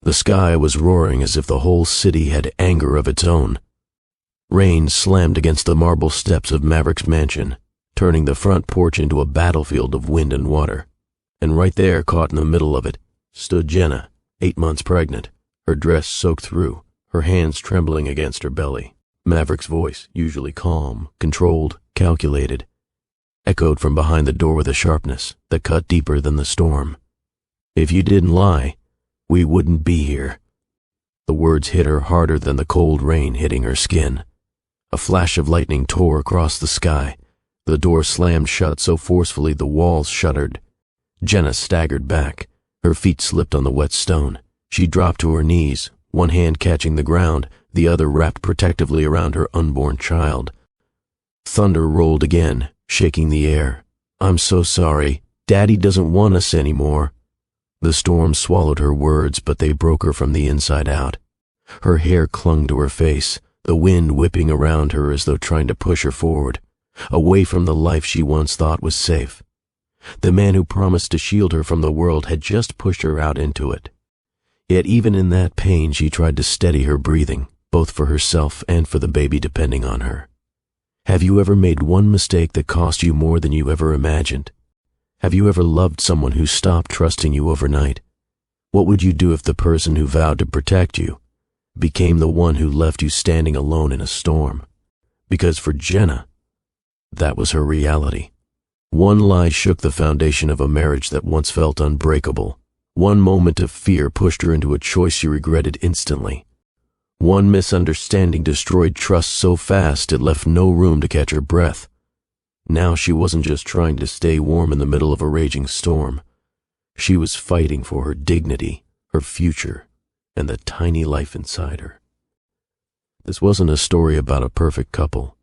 The sky was roaring as if the whole city had anger of its own. Rain slammed against the marble steps of Maverick's mansion, turning the front porch into a battlefield of wind and water. And right there, caught in the middle of it, stood Jenna, 8 months pregnant, her dress soaked through, her hands trembling against her belly. Maverick's voice, usually calm, controlled, calculated, echoed from behind the door with a sharpness that cut deeper than the storm. "If you didn't lie, we wouldn't be here." The words hit her harder than the cold rain hitting her skin. A flash of lightning tore across the sky. The door slammed shut so forcefully the walls shuddered. Jenna staggered back. Her feet slipped on the wet stone. She dropped to her knees, one hand catching the ground, the other wrapped protectively around her unborn child. Thunder rolled again, shaking the air. "I'm so sorry. Daddy doesn't want us anymore." The storm swallowed her words, but they broke her from the inside out. Her hair clung to her face, the wind whipping around her as though trying to push her forward, away from the life she once thought was safe. The man who promised to shield her from the world had just pushed her out into it. Yet even in that pain she tried to steady her breathing, both for herself and for the baby depending on her. Have you ever made one mistake that cost you more than you ever imagined? Have you ever loved someone who stopped trusting you overnight? What would you do if the person who vowed to protect you became the one who left you standing alone in a storm? Because for Jenna, that was her reality. One lie shook the foundation of a marriage that once felt unbreakable. One moment of fear pushed her into a choice she regretted instantly. One misunderstanding destroyed trust so fast it left no room to catch her breath. Now she wasn't just trying to stay warm in the middle of a raging storm. She was fighting for her dignity, her future, and the tiny life inside her. This wasn't a story about a perfect couple.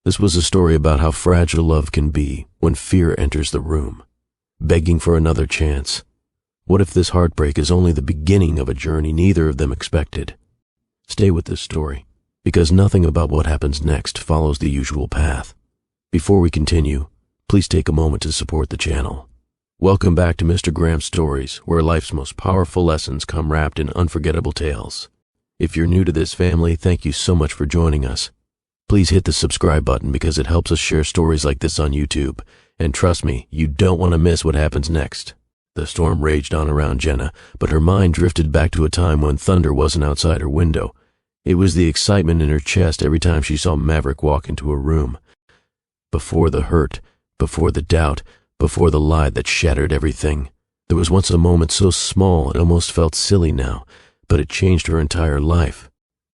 This was a story about how fragile love can be when fear enters the room, begging for another chance. What if this heartbreak is only the beginning of a journey neither of them expected? Stay with this story, because nothing about what happens next follows the usual path. Before we continue, please take a moment to support the channel. Welcome back to Mr. Graham's Stories, where life's most powerful lessons come wrapped in unforgettable tales. If you're new to this family, thank you so much for joining us. Please hit the subscribe button because it helps us share stories like this on YouTube. And trust me, you don't want to miss what happens next. The storm raged on around Jenna, but her mind drifted back to a time when thunder wasn't outside her window. It was the excitement in her chest every time she saw Maverick walk into a room. Before the hurt, before the doubt, before the lie that shattered everything. There was once a moment so small it almost felt silly now, but it changed her entire life.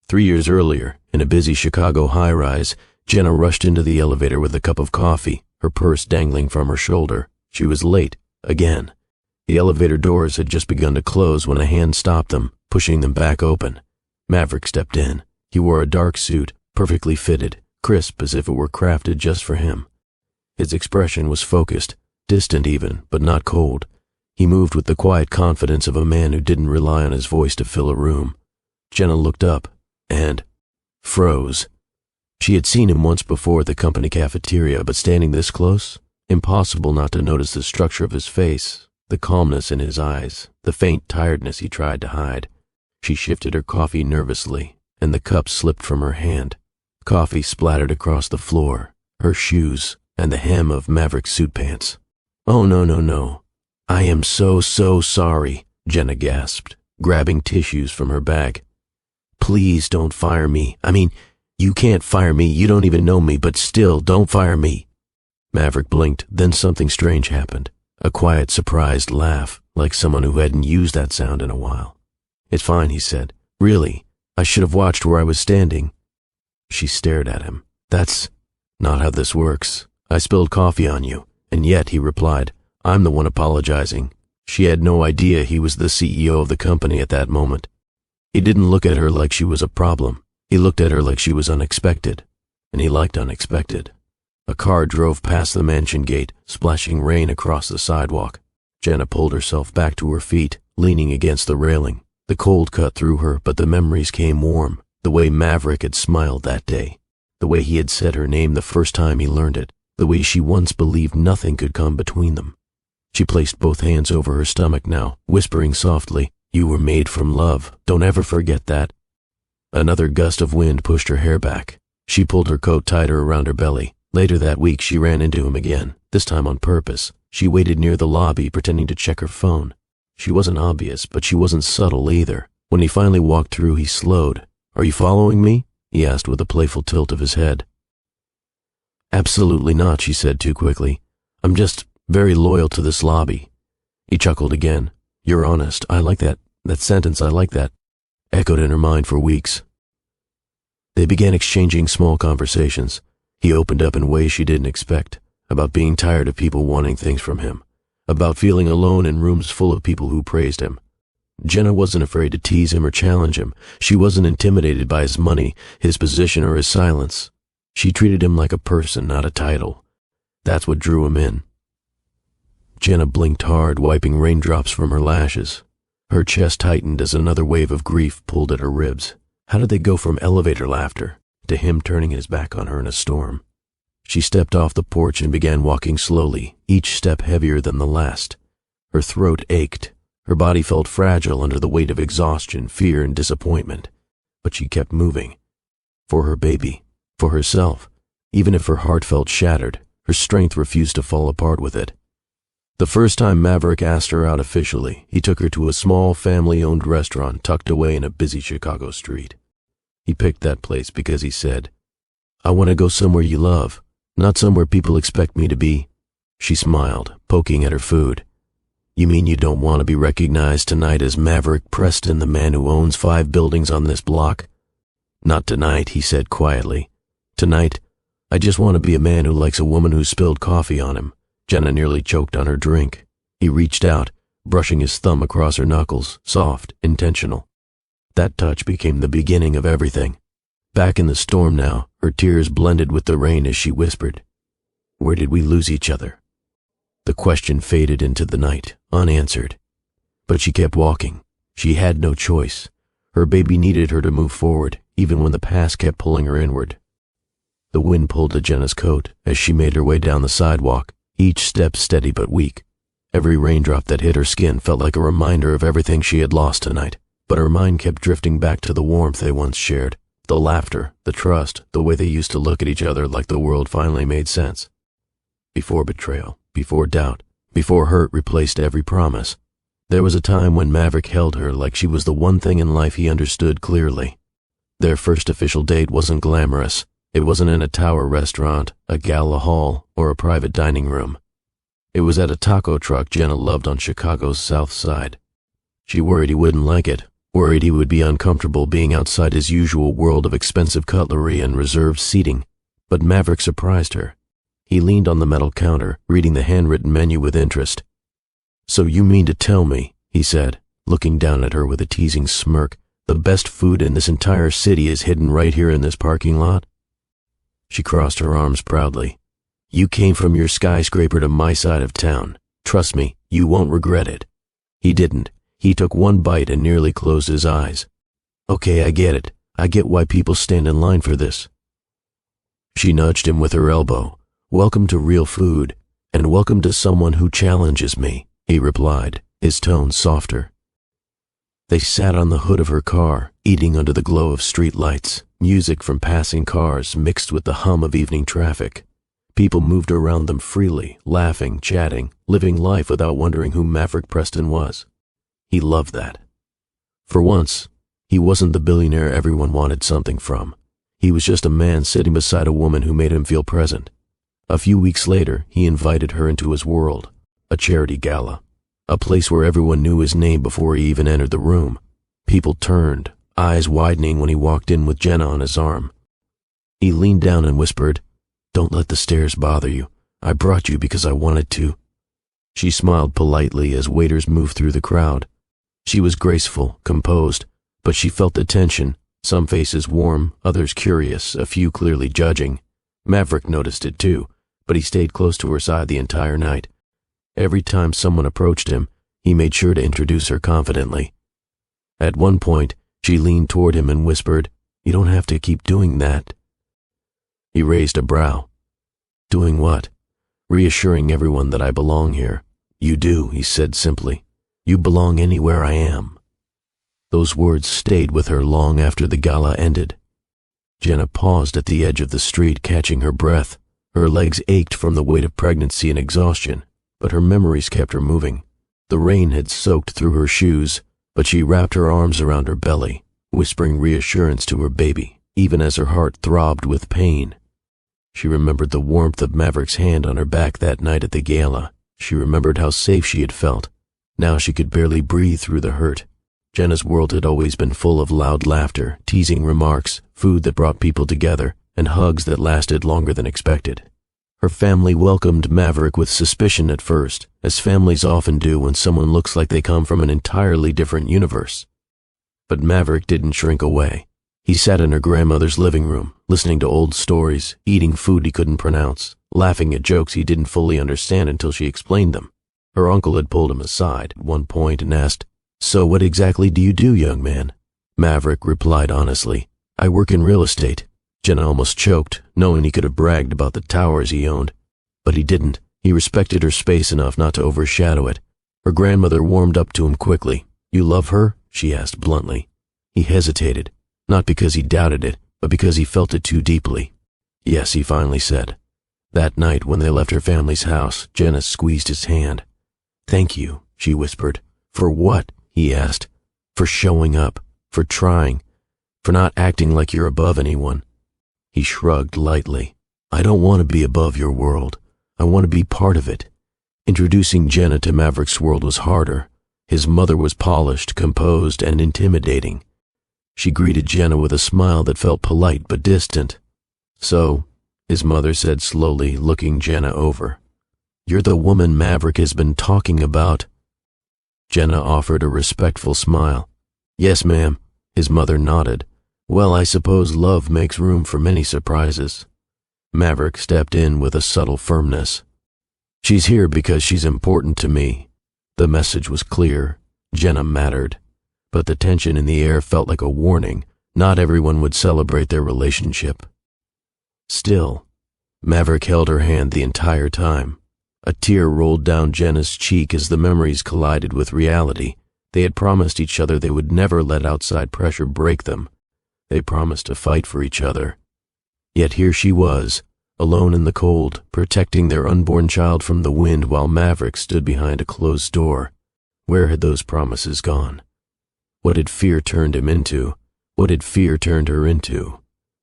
3 years earlier, in a busy Chicago high-rise, Jenna rushed into the elevator with a cup of coffee, her purse dangling from her shoulder. She was late, again. The elevator doors had just begun to close when a hand stopped them, pushing them back open. Maverick stepped in. He wore a dark suit, perfectly fitted, crisp as if it were crafted just for him. His expression was focused, distant even, but not cold. He moved with the quiet confidence of a man who didn't rely on his voice to fill a room. Jenna looked up and froze. She had seen him once before at the company cafeteria, but standing this close, impossible not to notice the structure of his face, the calmness in his eyes, the faint tiredness he tried to hide. She shifted her coffee nervously, and the cup slipped from her hand. Coffee splattered across the floor, her shoes, and the hem of Maverick's suit pants. "Oh, no. I am so sorry," Jenna gasped, grabbing tissues from her bag. "Please don't fire me. I mean, you can't fire me, you don't even know me, but still, don't fire me." Maverick blinked, then something strange happened. A quiet, surprised laugh, like someone who hadn't used that sound in a while. "It's fine," he said. "Really, I should have watched where I was standing." She stared at him. "That's not how this works. I spilled coffee on you." And yet, he replied, "I'm the one apologizing." She had no idea he was the CEO of the company at that moment. He didn't look at her like she was a problem. He looked at her like she was unexpected. And he liked unexpected. A car drove past the mansion gate, splashing rain across the sidewalk. Jenna pulled herself back to her feet, leaning against the railing. The cold cut through her, but the memories came warm. The way Maverick had smiled that day. The way he had said her name the first time he learned it. The way she once believed nothing could come between them. She placed both hands over her stomach now, whispering softly, You were made from love. Don't ever forget that. Another gust of wind pushed her hair back. She pulled her coat tighter around her belly. Later that week, she ran into him again, this time on purpose. She waited near the lobby, pretending to check her phone. She wasn't obvious, but she wasn't subtle either. When he finally walked through, he slowed. "Are you following me?" he asked with a playful tilt of his head. "Absolutely not," she said too quickly. "I'm just very loyal to this lobby." He chuckled again. "You're honest. I like that. That sentence, I like that." Echoed in her mind for weeks. They began exchanging small conversations. He opened up in ways she didn't expect, about being tired of people wanting things from him, about feeling alone in rooms full of people who praised him. Jenna wasn't afraid to tease him or challenge him. She wasn't intimidated by his money, his position, or his silence. She treated him like a person, not a title. That's what drew him in. Jenna blinked hard, wiping raindrops from her lashes. Her chest tightened as another wave of grief pulled at her ribs. How did they go from elevator laughter to him turning his back on her in a storm? She stepped off the porch and began walking slowly, each step heavier than the last. Her throat ached. Her body felt fragile under the weight of exhaustion, fear, and disappointment. But she kept moving. For her baby, for herself. Even if her heart felt shattered, her strength refused to fall apart with it. The first time Maverick asked her out officially, he took her to a small family-owned restaurant tucked away in a busy Chicago street. He picked that place because he said, "I want to go somewhere you love, not somewhere people expect me to be." She smiled, poking at her food. "You mean you don't want to be recognized tonight as Maverick Preston, the man who owns 5 buildings on this block?" "Not tonight," he said quietly. "Tonight, I just want to be a man who likes a woman who spilled coffee on him." Jenna nearly choked on her drink. He reached out, brushing his thumb across her knuckles, soft, intentional. That touch became the beginning of everything. Back in the storm now, her tears blended with the rain as she whispered, "Where did we lose each other?" The question faded into the night, unanswered. But she kept walking. She had no choice. Her baby needed her to move forward, even when the past kept pulling her inward. The wind pulled at Jenna's coat as she made her way down the sidewalk, each step steady but weak. Every raindrop that hit her skin felt like a reminder of everything she had lost tonight, but her mind kept drifting back to the warmth they once shared, the laughter, the trust, the way they used to look at each other like the world finally made sense. Before betrayal, before doubt, before hurt replaced every promise. There was a time when Maverick held her like she was the one thing in life he understood clearly. Their first official date wasn't glamorous. It wasn't in a tower restaurant, a gala hall, or a private dining room. It was at a taco truck Jenna loved on Chicago's South Side. She worried he wouldn't like it, worried he would be uncomfortable being outside his usual world of expensive cutlery and reserved seating. But Maverick surprised her. He leaned on the metal counter, reading the handwritten menu with interest. "So you mean to tell me," he said, looking down at her with a teasing smirk, "the best food in this entire city is hidden right here in this parking lot?" She crossed her arms proudly. "You came from your skyscraper to my side of town. Trust me, you won't regret it." He didn't. He took one bite and nearly closed his eyes. "Okay, I get it. I get why people stand in line for this." She nudged him with her elbow. "Welcome to real food, and welcome to someone who challenges me," he replied, his tone softer. They sat on the hood of her car, eating under the glow of street lights. Music from passing cars mixed with the hum of evening traffic. People moved around them freely, laughing, chatting, living life without wondering who Maverick Preston was. He loved that. For once, he wasn't the billionaire everyone wanted something from. He was just a man sitting beside a woman who made him feel present. A few weeks later, he invited her into his world, a charity gala, a place where everyone knew his name before he even entered the room. People turned, eyes widening when he walked in with Jenna on his arm. He leaned down and whispered, "Don't let the stairs bother you. I brought you because I wanted to." She smiled politely as waiters moved through the crowd. She was graceful, composed, but she felt the tension, some faces warm, others curious, a few clearly judging. Maverick noticed it too, but he stayed close to her side the entire night. Every time someone approached him, he made sure to introduce her confidently. At one point, she leaned toward him and whispered, "You don't have to keep doing that." He raised a brow. "Doing what?" "Reassuring everyone that I belong here." "You do," he said simply. "You belong anywhere I am." Those words stayed with her long after the gala ended. Jenna paused at the edge of the street, catching her breath. Her legs ached from the weight of pregnancy and exhaustion, but her memories kept her moving. The rain had soaked through her shoes, but she wrapped her arms around her belly, whispering reassurance to her baby, even as her heart throbbed with pain. She remembered the warmth of Maverick's hand on her back that night at the gala. She remembered how safe she had felt. Now she could barely breathe through the hurt. Jenna's world had always been full of loud laughter, teasing remarks, food that brought people together, and hugs that lasted longer than expected. Her family welcomed Maverick with suspicion at first, as families often do when someone looks like they come from an entirely different universe. But Maverick didn't shrink away. He sat in her grandmother's living room, listening to old stories, eating food he couldn't pronounce, laughing at jokes he didn't fully understand until she explained them. Her uncle had pulled him aside at one point and asked, "So what exactly do you do, young man?" Maverick replied honestly, "I work in real estate." Jenna almost choked, knowing he could have bragged about the towers he owned. But he didn't. He respected her space enough not to overshadow it. Her grandmother warmed up to him quickly. "You love her?" she asked bluntly. He hesitated, not because he doubted it, but because he felt it too deeply. "Yes," he finally said. That night, when they left her family's house, Jenna squeezed his hand. "Thank you," she whispered. "For what?" he asked. "For showing up, for trying, for not acting like you're above anyone." He shrugged lightly. "I don't want to be above your world. I want to be part of it." Introducing Jenna to Maverick's world was harder. His mother was polished, composed, and intimidating. She greeted Jenna with a smile that felt polite but distant. "So," his mother said slowly, looking Jenna over, "you're the woman Maverick has been talking about." Jenna offered a respectful smile. "Yes, ma'am," his mother nodded. "Well, I suppose love makes room for many surprises." Maverick stepped in with a subtle firmness. "She's here because she's important to me." The message was clear. Jenna mattered. But the tension in the air felt like a warning. Not everyone would celebrate their relationship. Still, Maverick held her hand the entire time. A tear rolled down Jenna's cheek as the memories collided with reality. They had promised each other they would never let outside pressure break them. They promised to fight for each other. Yet here she was, alone in the cold, protecting their unborn child from the wind while Maverick stood behind a closed door. Where had those promises gone? What had fear turned him into? What had fear turned her into?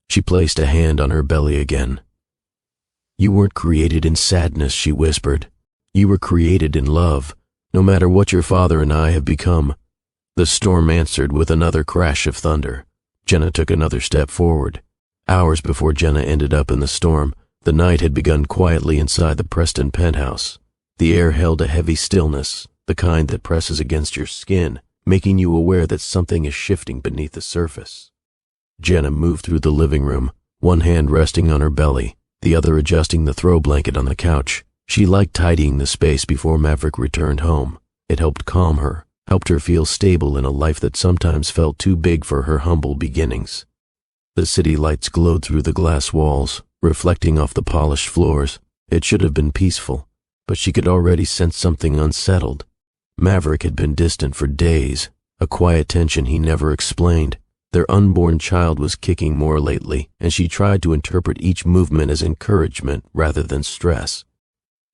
She placed a hand on her belly again. "You weren't created in sadness," she whispered. "You were created in love, no matter what your father and I have become." The storm answered with another crash of thunder. Jenna took another step forward. Hours before Jenna ended up in the storm, the night had begun quietly inside the Preston penthouse. The air held a heavy stillness, the kind that presses against your skin, making you aware that something is shifting beneath the surface. Jenna moved through the living room, one hand resting on her belly, the other adjusting the throw blanket on the couch. She liked tidying the space before Maverick returned home. It helped calm her, helped her feel stable in a life that sometimes felt too big for her humble beginnings. The city lights glowed through the glass walls, reflecting off the polished floors. It should have been peaceful, but she could already sense something unsettled. Maverick had been distant for days, a quiet tension he never explained. Their unborn child was kicking more lately, and she tried to interpret each movement as encouragement rather than stress.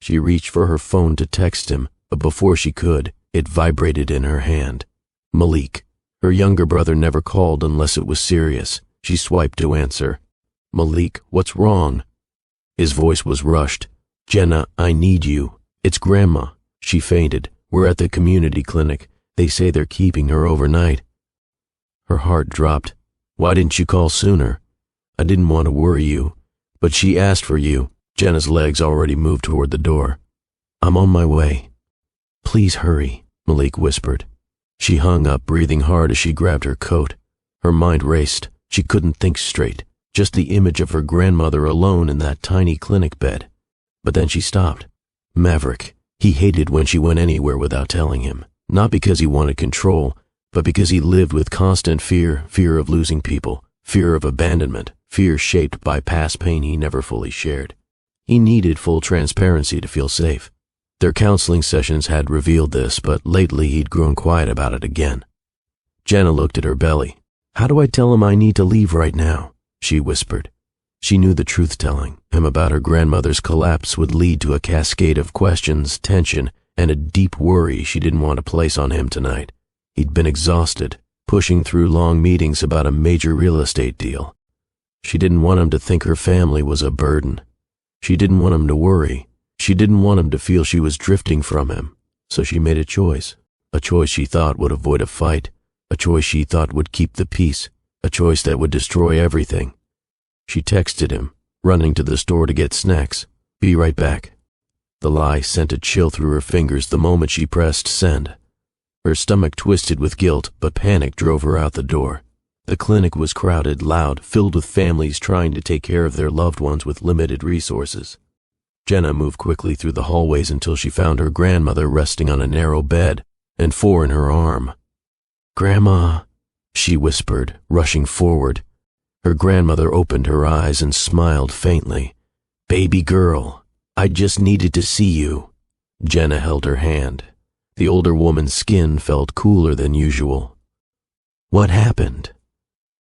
She reached for her phone to text him, but before she could, it vibrated in her hand. Malik. Her younger brother never called unless it was serious. She swiped to answer. "Malik, what's wrong?" His voice was rushed. "Jenna, I need you. It's Grandma." She fainted. "We're at the community clinic. They say they're keeping her overnight." Her heart dropped. "Why didn't you call sooner?" "I didn't want to worry you, but she asked for you." Jenna's legs already moved toward the door. "I'm on my way." "Please hurry," Malik whispered. She hung up, breathing hard as she grabbed her coat. Her mind raced. She couldn't think straight. Just the image of her grandmother alone in that tiny clinic bed. But then she stopped. Maverick. He hated when she went anywhere without telling him. Not because he wanted control, but because he lived with constant fear of losing people, fear of abandonment, fear shaped by past pain he never fully shared. He needed full transparency to feel safe. Their counseling sessions had revealed this, but lately he'd grown quiet about it again. Jenna looked at her belly. "How do I tell him I need to leave right now?" she whispered. She knew the truth-telling him about her grandmother's collapse would lead to a cascade of questions, tension, and a deep worry she didn't want to place on him tonight. He'd been exhausted, pushing through long meetings about a major real estate deal. She didn't want him to think her family was a burden. She didn't want him to worry. She didn't want him to feel she was drifting from him. So she made a choice she thought would avoid a fight, a choice she thought would keep the peace, a choice that would destroy everything. She texted him, running to the store to get snacks. "Be right back." The lie sent a chill through her fingers the moment she pressed send. Her stomach twisted with guilt, but panic drove her out the door. The clinic was crowded, loud, filled with families trying to take care of their loved ones with limited resources. Jenna moved quickly through the hallways until she found her grandmother resting on a narrow bed and four in her arm. "Grandma," she whispered, rushing forward. Her grandmother opened her eyes and smiled faintly. "Baby girl, I just needed to see you." Jenna held her hand. The older woman's skin felt cooler than usual. "What happened?"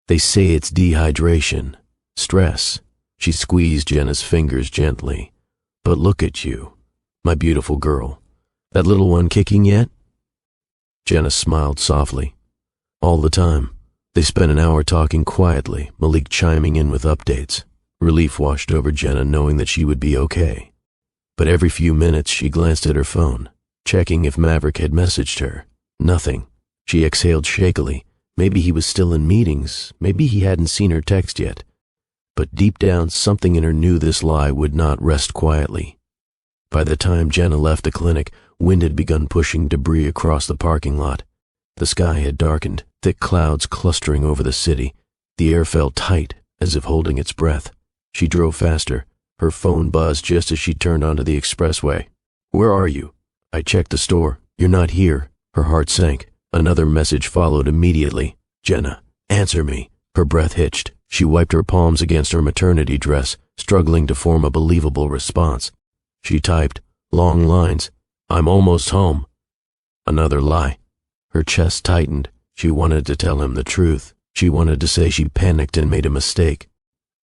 "They say it's dehydration. Stress." She squeezed Jenna's fingers gently. "But look at you, my beautiful girl. That little one kicking yet?" Jenna smiled softly. All the time. They spent an hour talking quietly, Malik chiming in with updates. Relief washed over Jenna knowing that she would be okay. But every few minutes she glanced at her phone, checking if Maverick had messaged her. Nothing. She exhaled shakily. Maybe he was still in meetings. Maybe he hadn't seen her text yet. But deep down, something in her knew this lie would not rest quietly. By the time Jenna left the clinic, wind had begun pushing debris across the parking lot. The sky had darkened, thick clouds clustering over the city. The air felt tight, as if holding its breath. She drove faster. Her phone buzzed just as she turned onto the expressway. "Where are you?" "I checked the store. You're not here." Her heart sank. Another message followed immediately. "Jenna, answer me." Her breath hitched. She wiped her palms against her maternity dress, struggling to form a believable response. She typed, long lines. "I'm almost home." Another lie. Her chest tightened. She wanted to tell him the truth. She wanted to say she panicked and made a mistake.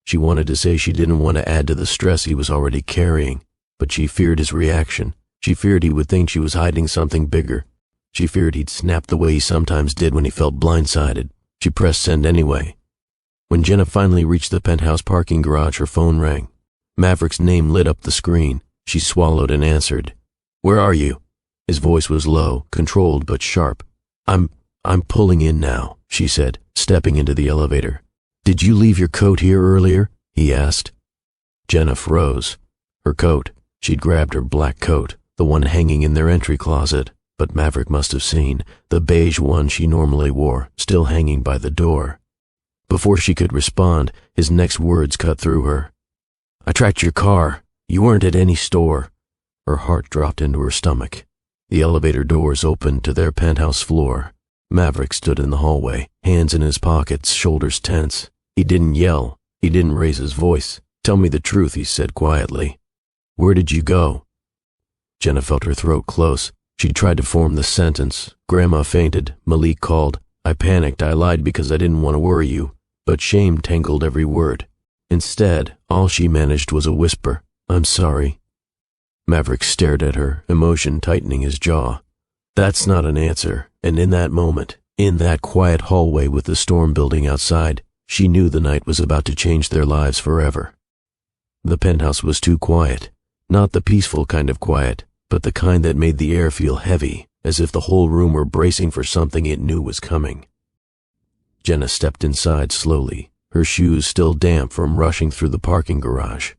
She wanted to say she didn't want to add to the stress he was already carrying, but she feared his reaction. She feared he would think she was hiding something bigger. She feared he'd snap the way he sometimes did when he felt blindsided. She pressed send anyway. When Jenna finally reached the penthouse parking garage, her phone rang. Maverick's name lit up the screen. She swallowed and answered. "Where are you?" His voice was low, controlled but sharp. I'm pulling in now," she said, stepping into the elevator. "Did you leave your coat here earlier?" he asked. Jenna froze. Her coat. She'd grabbed her black coat, the one hanging in their entry closet, but Maverick must have seen the beige one she normally wore, still hanging by the door. Before she could respond, his next words cut through her. "I tracked your car. You weren't at any store." Her heart dropped into her stomach. The elevator doors opened to their penthouse floor. Maverick stood in the hallway, hands in his pockets, shoulders tense. He didn't yell. He didn't raise his voice. "Tell me the truth," he said quietly. "Where did you go?" Jenna felt her throat close. She'd tried to form the sentence. Grandma fainted. Malik called. I panicked. I lied because I didn't want to worry you. But shame tangled every word. Instead, all she managed was a whisper. "I'm sorry." Maverick stared at her, emotion tightening his jaw. That's not an answer, and in that moment, in that quiet hallway with the storm building outside, she knew the night was about to change their lives forever. The penthouse was too quiet, not the peaceful kind of quiet, but the kind that made the air feel heavy, as if the whole room were bracing for something it knew was coming. Jenna stepped inside slowly, her shoes still damp from rushing through the parking garage.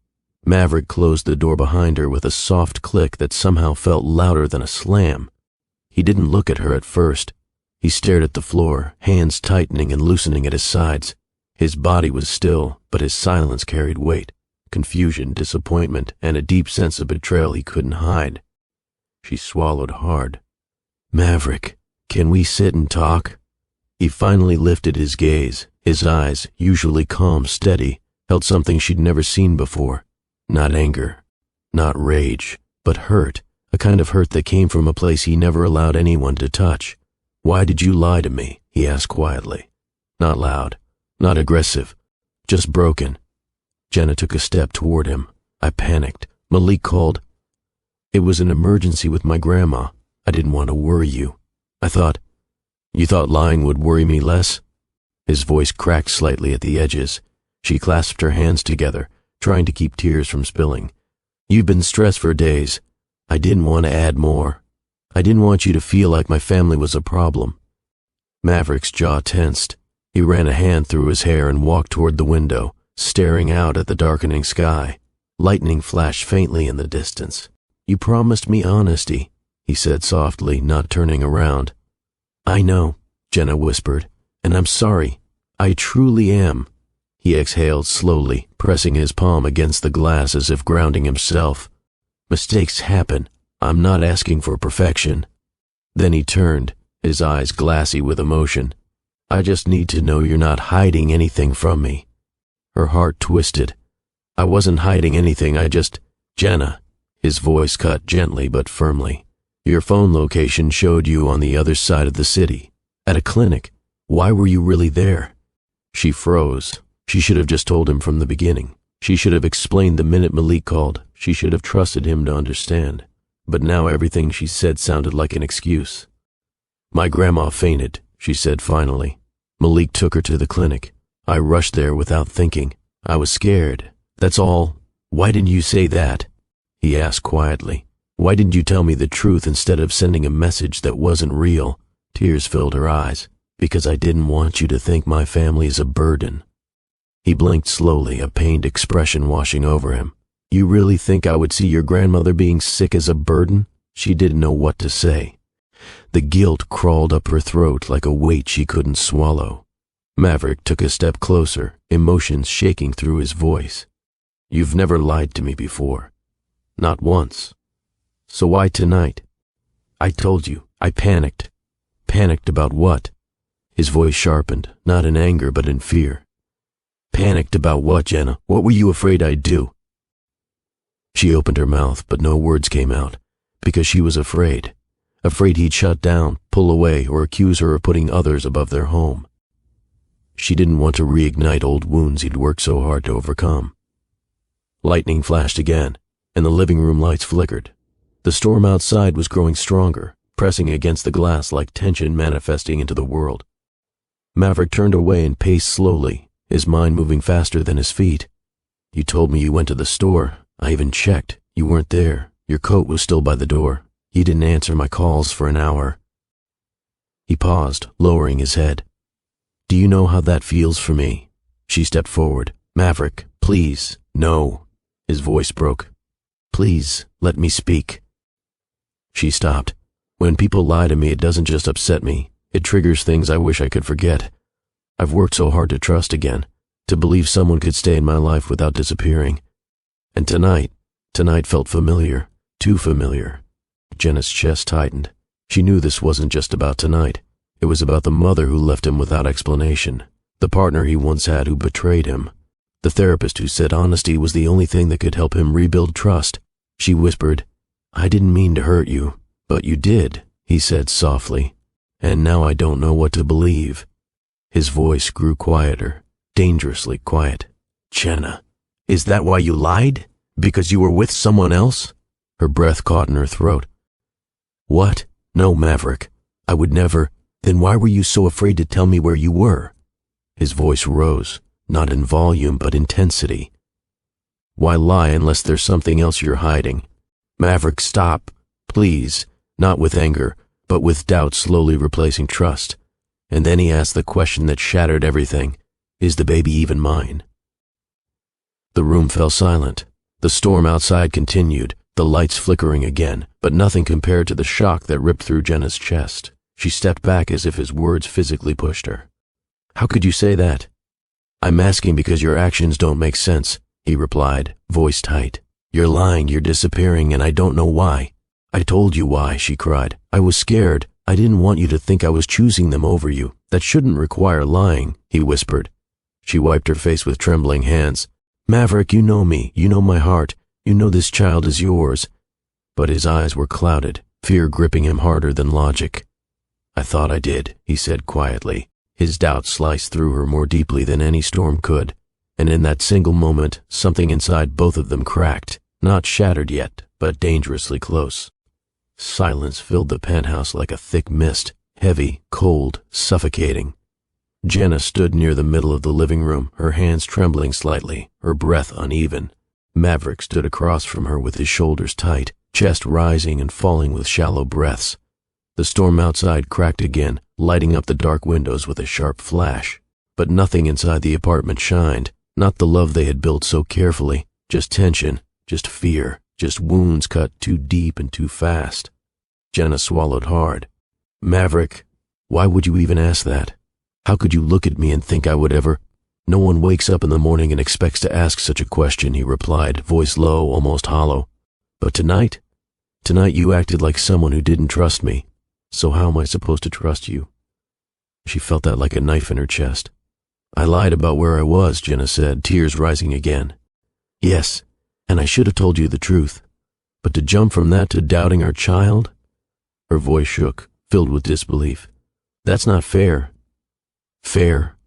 Maverick closed the door behind her with a soft click that somehow felt louder than a slam. He didn't look at her at first. He stared at the floor, hands tightening and loosening at his sides. His body was still, but his silence carried weight, confusion, disappointment, and a deep sense of betrayal he couldn't hide. She swallowed hard. "Maverick, can we sit and talk?" He finally lifted his gaze. His eyes, usually calm, steady, held something she'd never seen before. Not anger, not rage, but hurt, a kind of hurt that came from a place he never allowed anyone to touch. Why did you lie to me? He asked quietly. Not loud, not aggressive, just broken. Jenna took a step toward him. I panicked. Malik called. It was an emergency with my grandma. I didn't want to worry you. You thought lying would worry me less? His voice cracked slightly at the edges. She clasped her hands together, trying to keep tears from spilling. You've been stressed for days. I didn't want to add more. I didn't want you to feel like my family was a problem. Maverick's jaw tensed. He ran a hand through his hair and walked toward the window, staring out at the darkening sky. Lightning flashed faintly in the distance. You promised me honesty, he said softly, not turning around. I know, Jenna whispered, and I'm sorry. I truly am. He exhaled slowly, pressing his palm against the glass as if grounding himself. Mistakes happen. I'm not asking for perfection. Then he turned, his eyes glassy with emotion. I just need to know you're not hiding anything from me. Her heart twisted. I wasn't hiding anything, Jenna. His voice cut gently but firmly. Your phone location showed you on the other side of the city, at a clinic. Why were you really there? She froze. She should have just told him from the beginning. She should have explained the minute Malik called. She should have trusted him to understand. But now everything she said sounded like an excuse. My grandma fainted, she said finally. Malik took her to the clinic. I rushed there without thinking. I was scared. That's all. Why didn't you say that? He asked quietly. Why didn't you tell me the truth instead of sending a message that wasn't real? Tears filled her eyes. Because I didn't want you to think my family is a burden. He blinked slowly, a pained expression washing over him. You really think I would see your grandmother being sick as a burden? She didn't know what to say. The guilt crawled up her throat like a weight she couldn't swallow. Maverick took a step closer, emotions shaking through his voice. You've never lied to me before. Not once. So why tonight? I told you, I panicked. Panicked about what? His voice sharpened, not in anger but in fear. Panicked about what, Jenna? What were you afraid I'd do? She opened her mouth, but no words came out, because she was afraid. Afraid he'd shut down, pull away, or accuse her of putting others above their home. She didn't want to reignite old wounds he'd worked so hard to overcome. Lightning flashed again, and the living room lights flickered. The storm outside was growing stronger, pressing against the glass like tension manifesting into the world. Maverick turned away and paced slowly, his mind moving faster than his feet. You told me you went to the store. I even checked. You weren't there. Your coat was still by the door. You didn't answer my calls for an hour. He paused, lowering his head. Do you know how that feels for me? She stepped forward. Maverick, please. No. His voice broke. Please, let me speak. She stopped. When people lie to me, it doesn't just upset me. It triggers things I wish I could forget. I've worked so hard to trust again, to believe someone could stay in my life without disappearing. And tonight felt familiar, too familiar. Jenna's chest tightened. She knew this wasn't just about tonight. It was about the mother who left him without explanation, the partner he once had who betrayed him, the therapist who said honesty was the only thing that could help him rebuild trust. She whispered, I didn't mean to hurt you, but you did, he said softly, and now I don't know what to believe. His voice grew quieter, dangerously quiet. Jenna, is that why you lied? Because you were with someone else? Her breath caught in her throat. What? No, Maverick. I would never. Then why were you so afraid to tell me where you were? His voice rose, not in volume but intensity. Why lie unless there's something else you're hiding? Maverick, stop. Please. Not with anger, but with doubt slowly replacing trust. And then he asked the question that shattered everything. Is the baby even mine? The room fell silent. The storm outside continued, the lights flickering again, but nothing compared to the shock that ripped through Jenna's chest. She stepped back as if his words physically pushed her. How could you say that? I'm asking because your actions don't make sense, he replied, voice tight. You're lying, you're disappearing, and I don't know why. I told you why, she cried. I was scared. I didn't want you to think I was choosing them over you. That shouldn't require lying, he whispered. She wiped her face with trembling hands. Maverick, you know me. You know my heart. You know this child is yours. But his eyes were clouded, fear gripping him harder than logic. I thought I did, he said quietly. His doubt sliced through her more deeply than any storm could, and in that single moment, something inside both of them cracked, not shattered yet, but dangerously close. Silence filled the penthouse like a thick mist, heavy, cold, suffocating. Jenna stood near the middle of the living room, her hands trembling slightly, her breath uneven. Maverick stood across from her with his shoulders tight, chest rising and falling with shallow breaths. The storm outside cracked again, lighting up the dark windows with a sharp flash. But nothing inside the apartment shined, not the love they had built so carefully, just tension, just fear, just wounds cut too deep and too fast. Jenna swallowed hard. Maverick, why would you even ask that? How could you look at me and think I would ever? No one wakes up in the morning and expects to ask such a question, he replied, voice low, almost hollow. But tonight you acted like someone who didn't trust me. So how am I supposed to trust you? She felt that like a knife in her chest. I lied about where I was, Jenna said, tears rising again. Yes, and I should have told you the truth. But to jump from that to doubting our child? Her voice shook, filled with disbelief. That's not fair. Fair?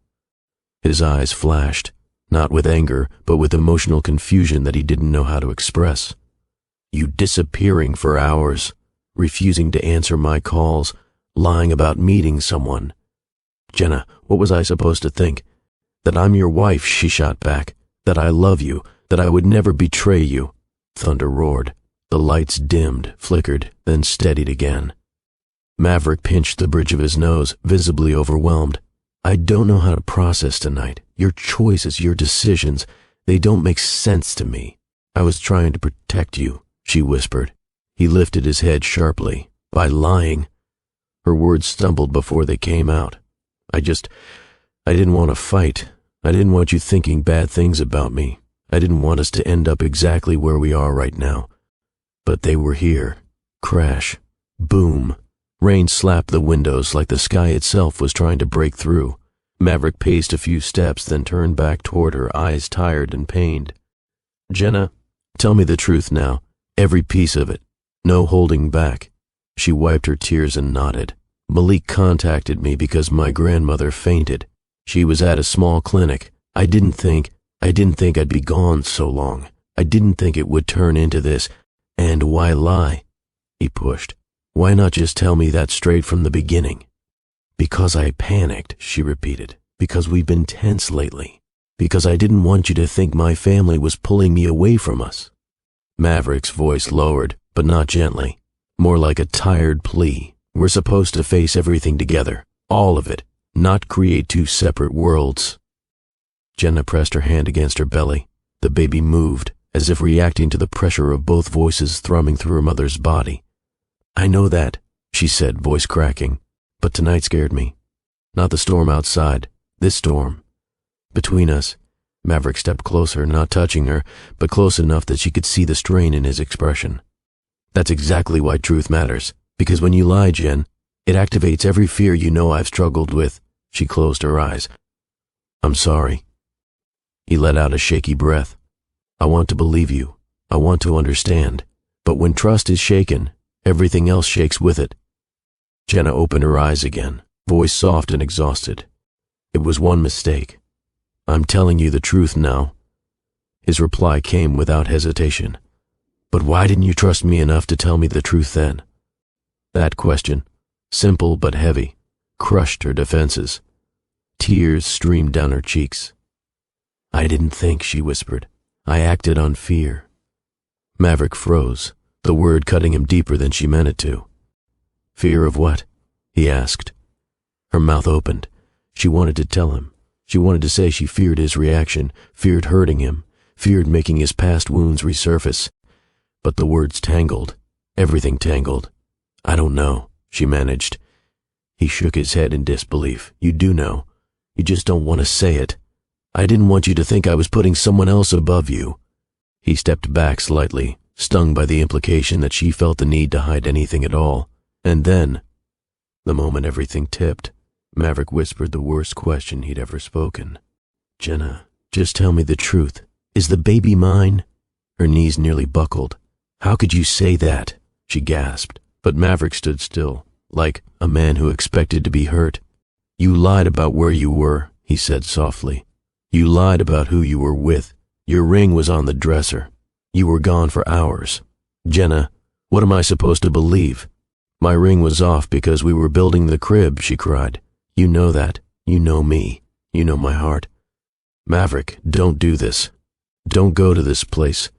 His eyes flashed, not with anger, but with emotional confusion that he didn't know how to express. You disappearing for hours, refusing to answer my calls, lying about meeting someone. Jenna, what was I supposed to think? That I'm your wife, she shot back. That I love you, that I would never betray you. Thunder roared. The lights dimmed, flickered, then steadied again. Maverick pinched the bridge of his nose, visibly overwhelmed. I don't know how to process tonight. Your choices, your decisions, they don't make sense to me. I was trying to protect you, she whispered. He lifted his head sharply. By lying. Her words stumbled before they came out. I didn't want to fight. I didn't want you thinking bad things about me. I didn't want us to end up exactly where we are right now. But they were here. Crash. Boom. Rain slapped the windows like the sky itself was trying to break through. Maverick paced a few steps, then turned back toward her, eyes tired and pained. Jenna, tell me the truth now. Every piece of it. No holding back. She wiped her tears and nodded. Malik contacted me because my grandmother fainted. She was at a small clinic. I didn't think I'd be gone so long. I didn't think it would turn into this. And why lie? He pushed. Why not just tell me that straight from the beginning? Because I panicked, she repeated. Because we've been tense lately. Because I didn't want you to think my family was pulling me away from us. Maverick's voice lowered, but not gently. More like a tired plea. We're supposed to face everything together. All of it. Not create two separate worlds. Jenna pressed her hand against her belly. The baby moved, as if reacting to the pressure of both voices thrumming through her mother's body. I know that, she said, voice cracking, but tonight scared me. Not the storm outside, this storm. Between us, Maverick stepped closer, not touching her, but close enough that she could see the strain in his expression. That's exactly why truth matters, because when you lie, Jen, it activates every fear you know I've struggled with. She closed her eyes. I'm sorry. He let out a shaky breath. I want to believe you. I want to understand. But when trust is shaken, everything else shakes with it. Jenna opened her eyes again, voice soft and exhausted. It was one mistake. I'm telling you the truth now. His reply came without hesitation. But why didn't you trust me enough to tell me the truth then? That question, simple but heavy, crushed her defenses. Tears streamed down her cheeks. I didn't think, she whispered. I acted on fear. Maverick froze, the word cutting him deeper than she meant it to. Fear of what? He asked. Her mouth opened. She wanted to tell him. She wanted to say she feared his reaction, feared hurting him, feared making his past wounds resurface. But the words tangled. Everything tangled. I don't know, she managed. He shook his head in disbelief. You do know. You just don't want to say it. I didn't want you to think I was putting someone else above you. He stepped back slightly, stung by the implication that she felt the need to hide anything at all. And then, the moment everything tipped, Maverick whispered the worst question he'd ever spoken. Jenna, just tell me the truth. Is the baby mine? Her knees nearly buckled. How could you say that? She gasped, but Maverick stood still, like a man who expected to be hurt. "You lied about where you were," he said softly. "You lied about who you were with. Your ring was on the dresser. You were gone for hours. Jenna, what am I supposed to believe?" "My ring was off because we were building the crib," she cried. "You know that. You know me. You know my heart. Maverick, don't do this. Don't go to this place."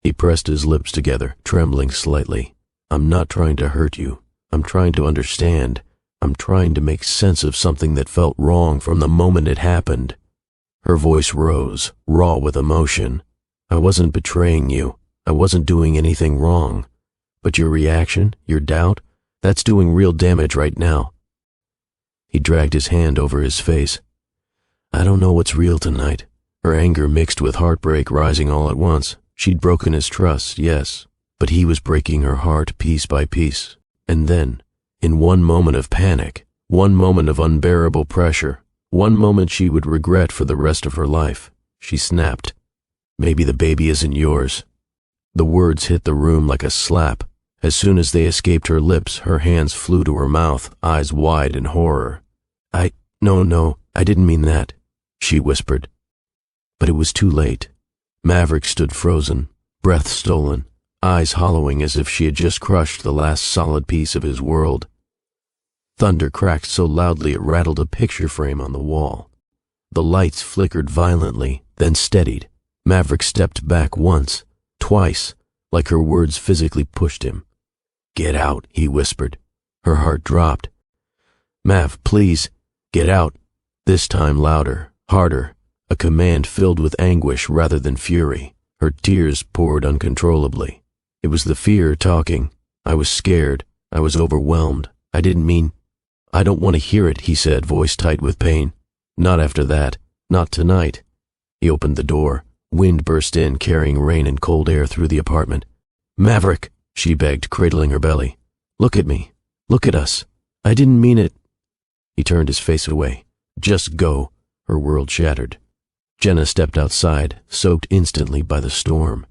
He pressed his lips together, trembling slightly. "I'm not trying to hurt you. I'm trying to understand. I'm trying to make sense of something that felt wrong from the moment it happened." Her voice rose, raw with emotion. "I wasn't betraying you. I wasn't doing anything wrong. But your reaction, your doubt, that's doing real damage right now." He dragged his hand over his face. "I don't know what's real tonight." Her anger mixed with heartbreak rising all at once. She'd broken his trust, yes, but he was breaking her heart piece by piece. And then, in one moment of panic, one moment of unbearable pressure, one moment she would regret for the rest of her life, she snapped, "Maybe the baby isn't yours." The words hit the room like a slap. As soon as they escaped her lips, her hands flew to her mouth, eyes wide in horror. No, I didn't mean that," she whispered. But it was too late. Maverick stood frozen, breath stolen, eyes hollowing as if she had just crushed the last solid piece of his world. Thunder cracked so loudly it rattled a picture frame on the wall. The lights flickered violently, then steadied. Maverick stepped back once, twice, like her words physically pushed him. "Get out," he whispered. Her heart dropped. "Mav, please, get out." This time louder, harder, a command filled with anguish rather than fury. Her tears poured uncontrollably. It was the fear talking. "I was scared. I was overwhelmed. I didn't mean—" "I don't want to hear it," he said, voice tight with pain. "Not after that. Not tonight." He opened the door. Wind burst in, carrying rain and cold air through the apartment. "Maverick," she begged, cradling her belly. "Look at me. Look at us. I didn't mean it." He turned his face away. "Just go." Her world shattered. Jenna stepped outside, soaked instantly by the storm.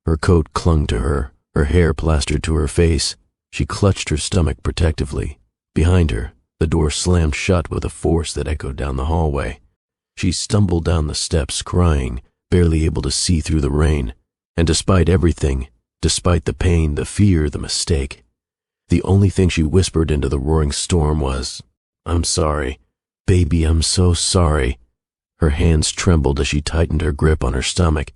Her coat clung to her, her hair plastered to her face. She clutched her stomach protectively. Behind her, the door slammed shut with a force that echoed down the hallway. She stumbled down the steps, crying, barely able to see through the rain. And despite everything, despite the pain, the fear, the mistake, the only thing she whispered into the roaring storm was, "I'm sorry. Baby, I'm so sorry." Her hands trembled as she tightened her grip on her stomach.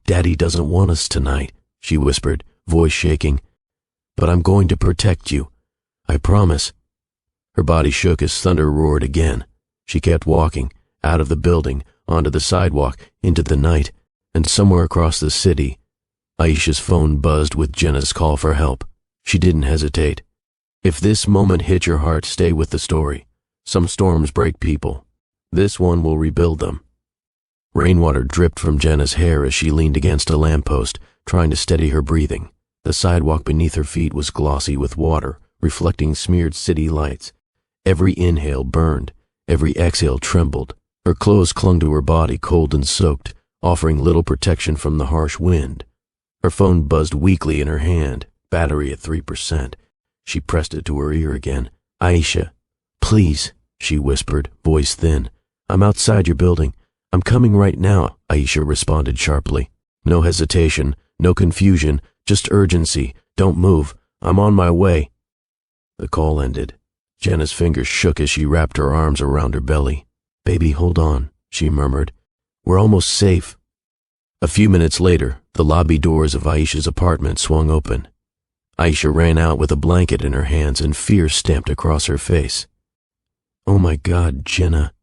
"Daddy doesn't want us tonight," she whispered, voice shaking. "But I'm going to protect you. I promise." Her body shook as thunder roared again. She kept walking, out of the building, onto the sidewalk, into the night, and somewhere across the city, Aisha's phone buzzed with Jenna's call for help. She didn't hesitate. If this moment hit your heart, stay with the story. Some storms break people. This one will rebuild them. Rainwater dripped from Jenna's hair as she leaned against a lamppost, trying to steady her breathing. The sidewalk beneath her feet was glossy with water, reflecting smeared city lights. Every inhale burned, every exhale trembled. Her clothes clung to her body, cold and soaked, offering little protection from the harsh wind. Her phone buzzed weakly in her hand, battery at 3%. She pressed it to her ear again. "Aisha, please," she whispered, voice thin. "I'm outside your building. I'm coming right now," Aisha responded sharply. No hesitation, no confusion, just urgency. "Don't move. I'm on my way." The call ended. Jenna's fingers shook as she wrapped her arms around her belly. "Baby, hold on," she murmured. "We're almost safe." A few minutes later, the lobby doors of Aisha's apartment swung open. Aisha ran out with a blanket in her hands and fear stamped across her face. "Oh my God, Jenna."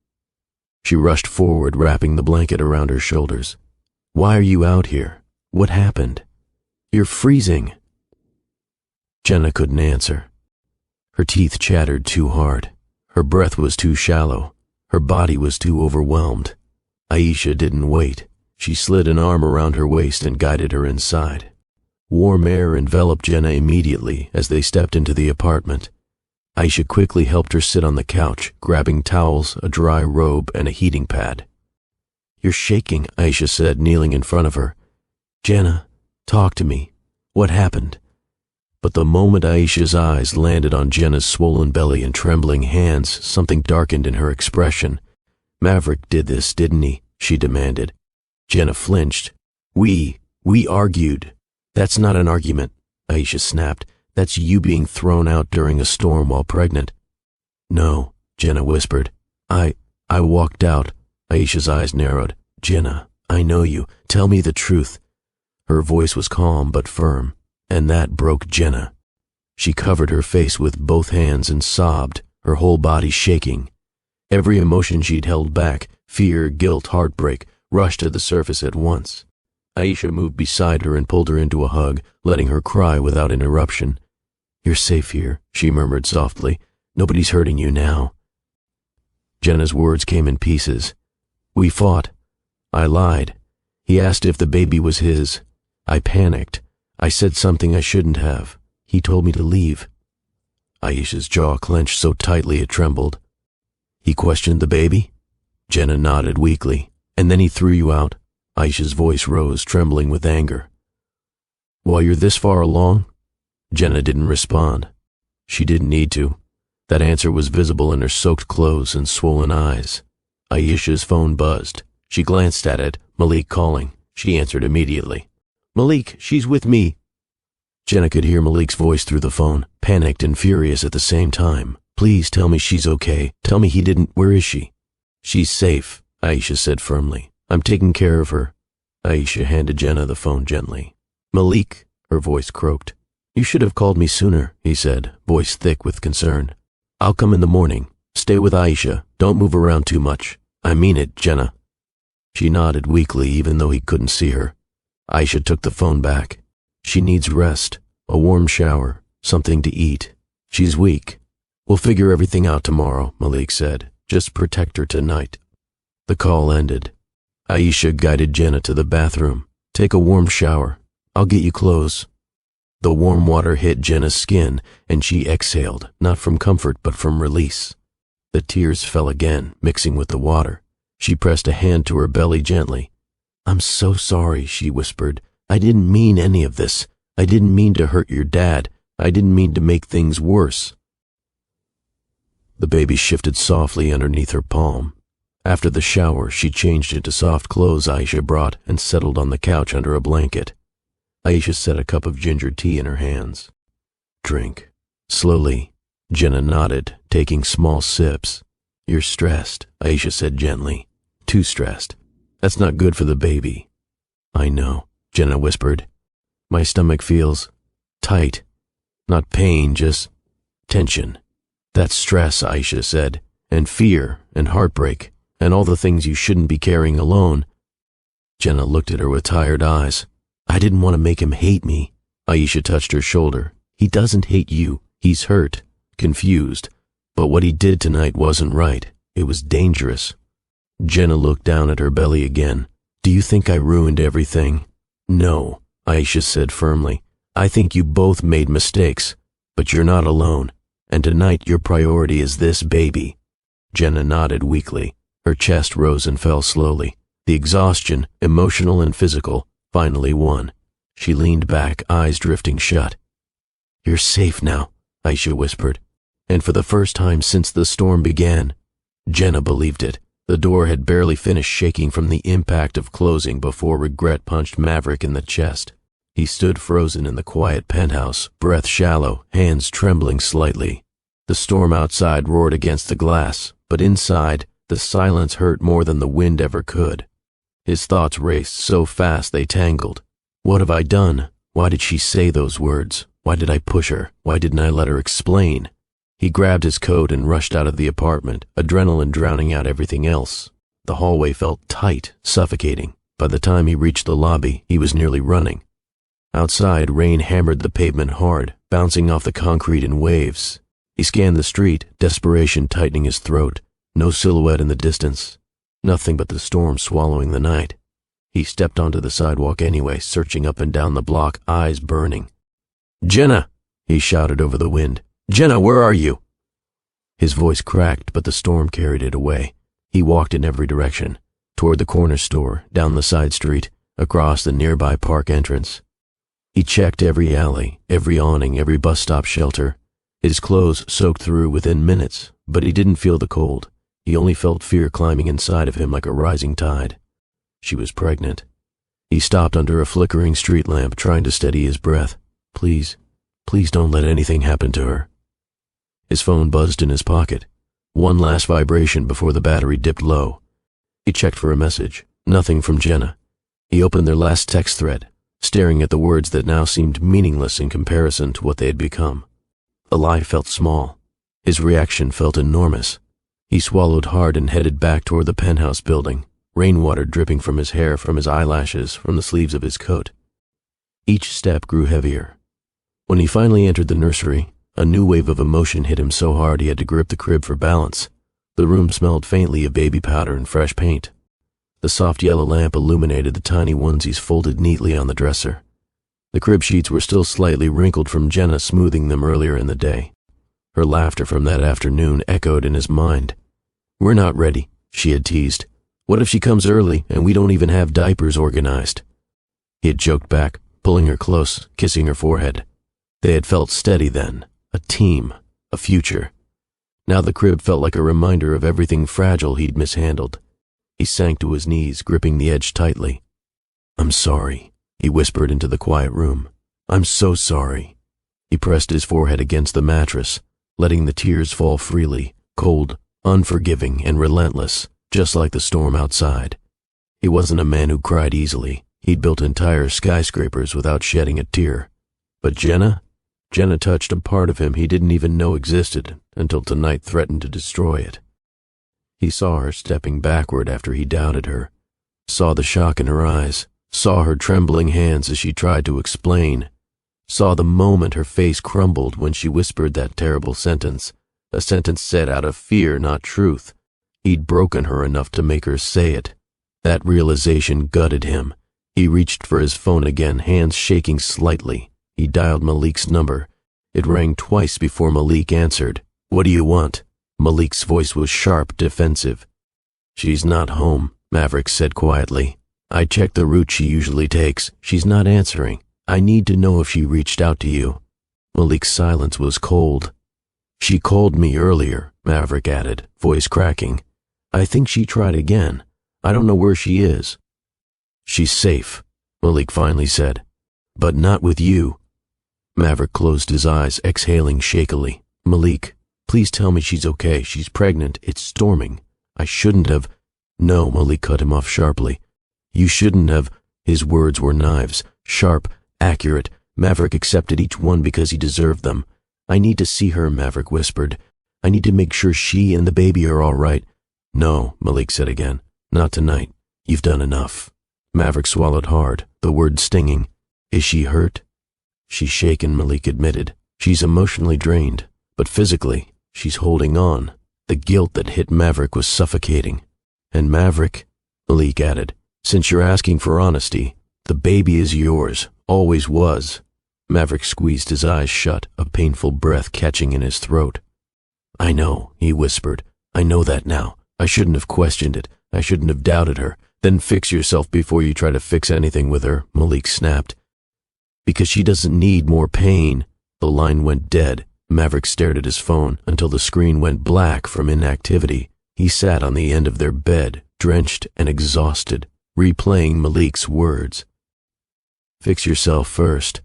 She rushed forward, wrapping the blanket around her shoulders. "Why are you out here? What happened? You're freezing." Jenna couldn't answer. Her teeth chattered too hard. Her breath was too shallow. Her body was too overwhelmed. Aisha didn't wait. She slid an arm around her waist and guided her inside. Warm air enveloped Jenna immediately as they stepped into the apartment. Aisha quickly helped her sit on the couch, grabbing towels, a dry robe, and a heating pad. "You're shaking," Aisha said, kneeling in front of her. "Jenna, talk to me. What happened?" But the moment Aisha's eyes landed on Jenna's swollen belly and trembling hands, something darkened in her expression. "Maverick did this, didn't he?" she demanded. Jenna flinched. We argued." "That's not an argument," Aisha snapped. "That's you being thrown out during a storm while pregnant." "No," Jenna whispered. I walked out." Aisha's eyes narrowed. "Jenna, I know you. Tell me the truth." Her voice was calm but firm, and that broke Jenna. She covered her face with both hands and sobbed, her whole body shaking. Every emotion she'd held back, fear, guilt, heartbreak, rushed to the surface at once. Aisha moved beside her and pulled her into a hug, letting her cry without interruption. "You're safe here," she murmured softly. "Nobody's hurting you now." Jenna's words came in pieces. "We fought. I lied. He asked if the baby was his. I panicked. I said something I shouldn't have. He told me to leave." Aisha's jaw clenched so tightly it trembled. "He questioned the baby?" Jenna nodded weakly. "And then he threw you out?" Aisha's voice rose, trembling with anger. "While you're this far along?" Jenna didn't respond. She didn't need to. That answer was visible in her soaked clothes and swollen eyes. Aisha's phone buzzed. She glanced at it, Malik calling. She answered immediately. "Malik, she's with me." Jenna could hear Malik's voice through the phone, panicked and furious at the same time. "Please tell me she's okay. Tell me he didn't. Where is she?" "She's safe," Aisha said firmly. "I'm taking care of her." Aisha handed Jenna the phone gently. "Malik," her voice croaked. "You should have called me sooner," he said, voice thick with concern. "I'll come in the morning. Stay with Aisha. Don't move around too much. I mean it, Jenna." She nodded weakly, even though he couldn't see her. Aisha took the phone back. "She needs rest, a warm shower, something to eat. She's weak. We'll figure everything out tomorrow," Malik said. "Just protect her tonight." The call ended. Aisha guided Jenna to the bathroom. "Take a warm shower. I'll get you clothes." The warm water hit Jenna's skin, and she exhaled, not from comfort but from release. The tears fell again, mixing with the water. She pressed a hand to her belly gently. "I'm so sorry," she whispered. "I didn't mean any of this. I didn't mean to hurt your dad. I didn't mean to make things worse." The baby shifted softly underneath her palm. After the shower, she changed into soft clothes Aisha brought and settled on the couch under a blanket. Aisha set a cup of ginger tea in her hands. "Drink." Slowly, Jenna nodded, taking small sips. "You're stressed," Aisha said gently. "Too stressed. That's not good for the baby." "I know," Jenna whispered. "My stomach feels tight. Not pain, just tension." "That's stress," Aisha said, "and fear, and heartbreak, and all the things you shouldn't be carrying alone." Jenna looked at her with tired eyes. "I didn't want to make him hate me." Aisha touched her shoulder. "He doesn't hate you. He's hurt, confused. But what he did tonight wasn't right. It was dangerous." Jenna looked down at her belly again. "Do you think I ruined everything?" "No," Aisha said firmly. "I think you both made mistakes, but you're not alone. And tonight your priority is this baby." Jenna nodded weakly. Her chest rose and fell slowly. The exhaustion, emotional and physical, finally won. She leaned back, eyes drifting shut. "You're safe now," Aisha whispered. And for the first time since the storm began, Jenna believed it. The door had barely finished shaking from the impact of closing before regret punched Maverick in the chest. He stood frozen in the quiet penthouse, breath shallow, hands trembling slightly. The storm outside roared against the glass, but inside, the silence hurt more than the wind ever could. His thoughts raced so fast they tangled. What have I done? Why did she say those words? Why did I push her? Why didn't I let her explain? He grabbed his coat and rushed out of the apartment, adrenaline drowning out everything else. The hallway felt tight, suffocating. By the time he reached the lobby, he was nearly running. Outside, rain hammered the pavement hard, bouncing off the concrete in waves. He scanned the street, desperation tightening his throat. No silhouette in the distance. Nothing but the storm swallowing the night. He stepped onto the sidewalk anyway, searching up and down the block, eyes burning. "Jenna!" he shouted over the wind. "Jenna, where are you?" His voice cracked, but the storm carried it away. He walked in every direction, toward the corner store, down the side street, across the nearby park entrance. He checked every alley, every awning, every bus stop shelter. His clothes soaked through within minutes, but he didn't feel the cold. He only felt fear climbing inside of him like a rising tide. She was pregnant. He stopped under a flickering street lamp, trying to steady his breath. Please, please don't let anything happen to her. His phone buzzed in his pocket. One last vibration before the battery dipped low. He checked for a message. Nothing from Jenna. He opened their last text thread, staring at the words that now seemed meaningless in comparison to what they had become. The lie felt small. His reaction felt enormous. He swallowed hard and headed back toward the penthouse building, rainwater dripping from his hair, from his eyelashes, from the sleeves of his coat. Each step grew heavier. When he finally entered the nursery, a new wave of emotion hit him so hard he had to grip the crib for balance. The room smelled faintly of baby powder and fresh paint. The soft yellow lamp illuminated the tiny onesies folded neatly on the dresser. The crib sheets were still slightly wrinkled from Jenna smoothing them earlier in the day. Her laughter from that afternoon echoed in his mind. "We're not ready," she had teased. "What if she comes early and we don't even have diapers organized?" He had joked back, pulling her close, kissing her forehead. They had felt steady then, a team, a future. Now the crib felt like a reminder of everything fragile he'd mishandled. He sank to his knees, gripping the edge tightly. "I'm sorry," he whispered into the quiet room. "I'm so sorry." He pressed his forehead against the mattress, letting the tears fall freely, cold, unforgiving, and relentless, just like the storm outside. He wasn't a man who cried easily. He'd built entire skyscrapers without shedding a tear. But Jenna touched a part of him he didn't even know existed until tonight threatened to destroy it. He saw her stepping backward after he doubted her, saw the shock in her eyes, saw her trembling hands as she tried to explain, saw the moment her face crumbled when she whispered that terrible sentence, a sentence said out of fear, not truth. He'd broken her enough to make her say it. That realization gutted him. He reached for his phone again, hands shaking slightly. He dialed Malik's number. It rang twice before Malik answered. "What do you want?" Malik's voice was sharp, defensive. "She's not home," Maverick said quietly. "I checked the route she usually takes. She's not answering. I need to know if she reached out to you." Malik's silence was cold. "She called me earlier," Maverick added, voice cracking. "I think she tried again. I don't know where she is." "She's safe," Malik finally said. "But not with you." Maverick closed his eyes, exhaling shakily. "Malik, please tell me she's okay. She's pregnant. It's storming. I shouldn't have—" "No," Malik cut him off sharply. "You shouldn't have—" His words were knives, sharp, accurate. Maverick accepted each one because he deserved them. "I need to see her," Maverick whispered. "I need to make sure she and the baby are all right." "No," Malik said again. "Not tonight. You've done enough." Maverick swallowed hard, the word stinging. "Is she hurt?" "She's shaken," Malik admitted. "She's emotionally drained, but physically, she's holding on." The guilt that hit Maverick was suffocating. "And Maverick," Malik added, "since you're asking for honesty, the baby is yours, always was." Maverick squeezed his eyes shut, a painful breath catching in his throat. "I know," he whispered. "I know that now. I shouldn't have questioned it. I shouldn't have doubted her. Then fix yourself before you try to fix anything with her," Malik snapped. "Because she doesn't need more pain." The line went dead. Maverick stared at his phone until the screen went black from inactivity. He sat on the end of their bed, drenched and exhausted, replaying Malik's words. "Fix yourself first."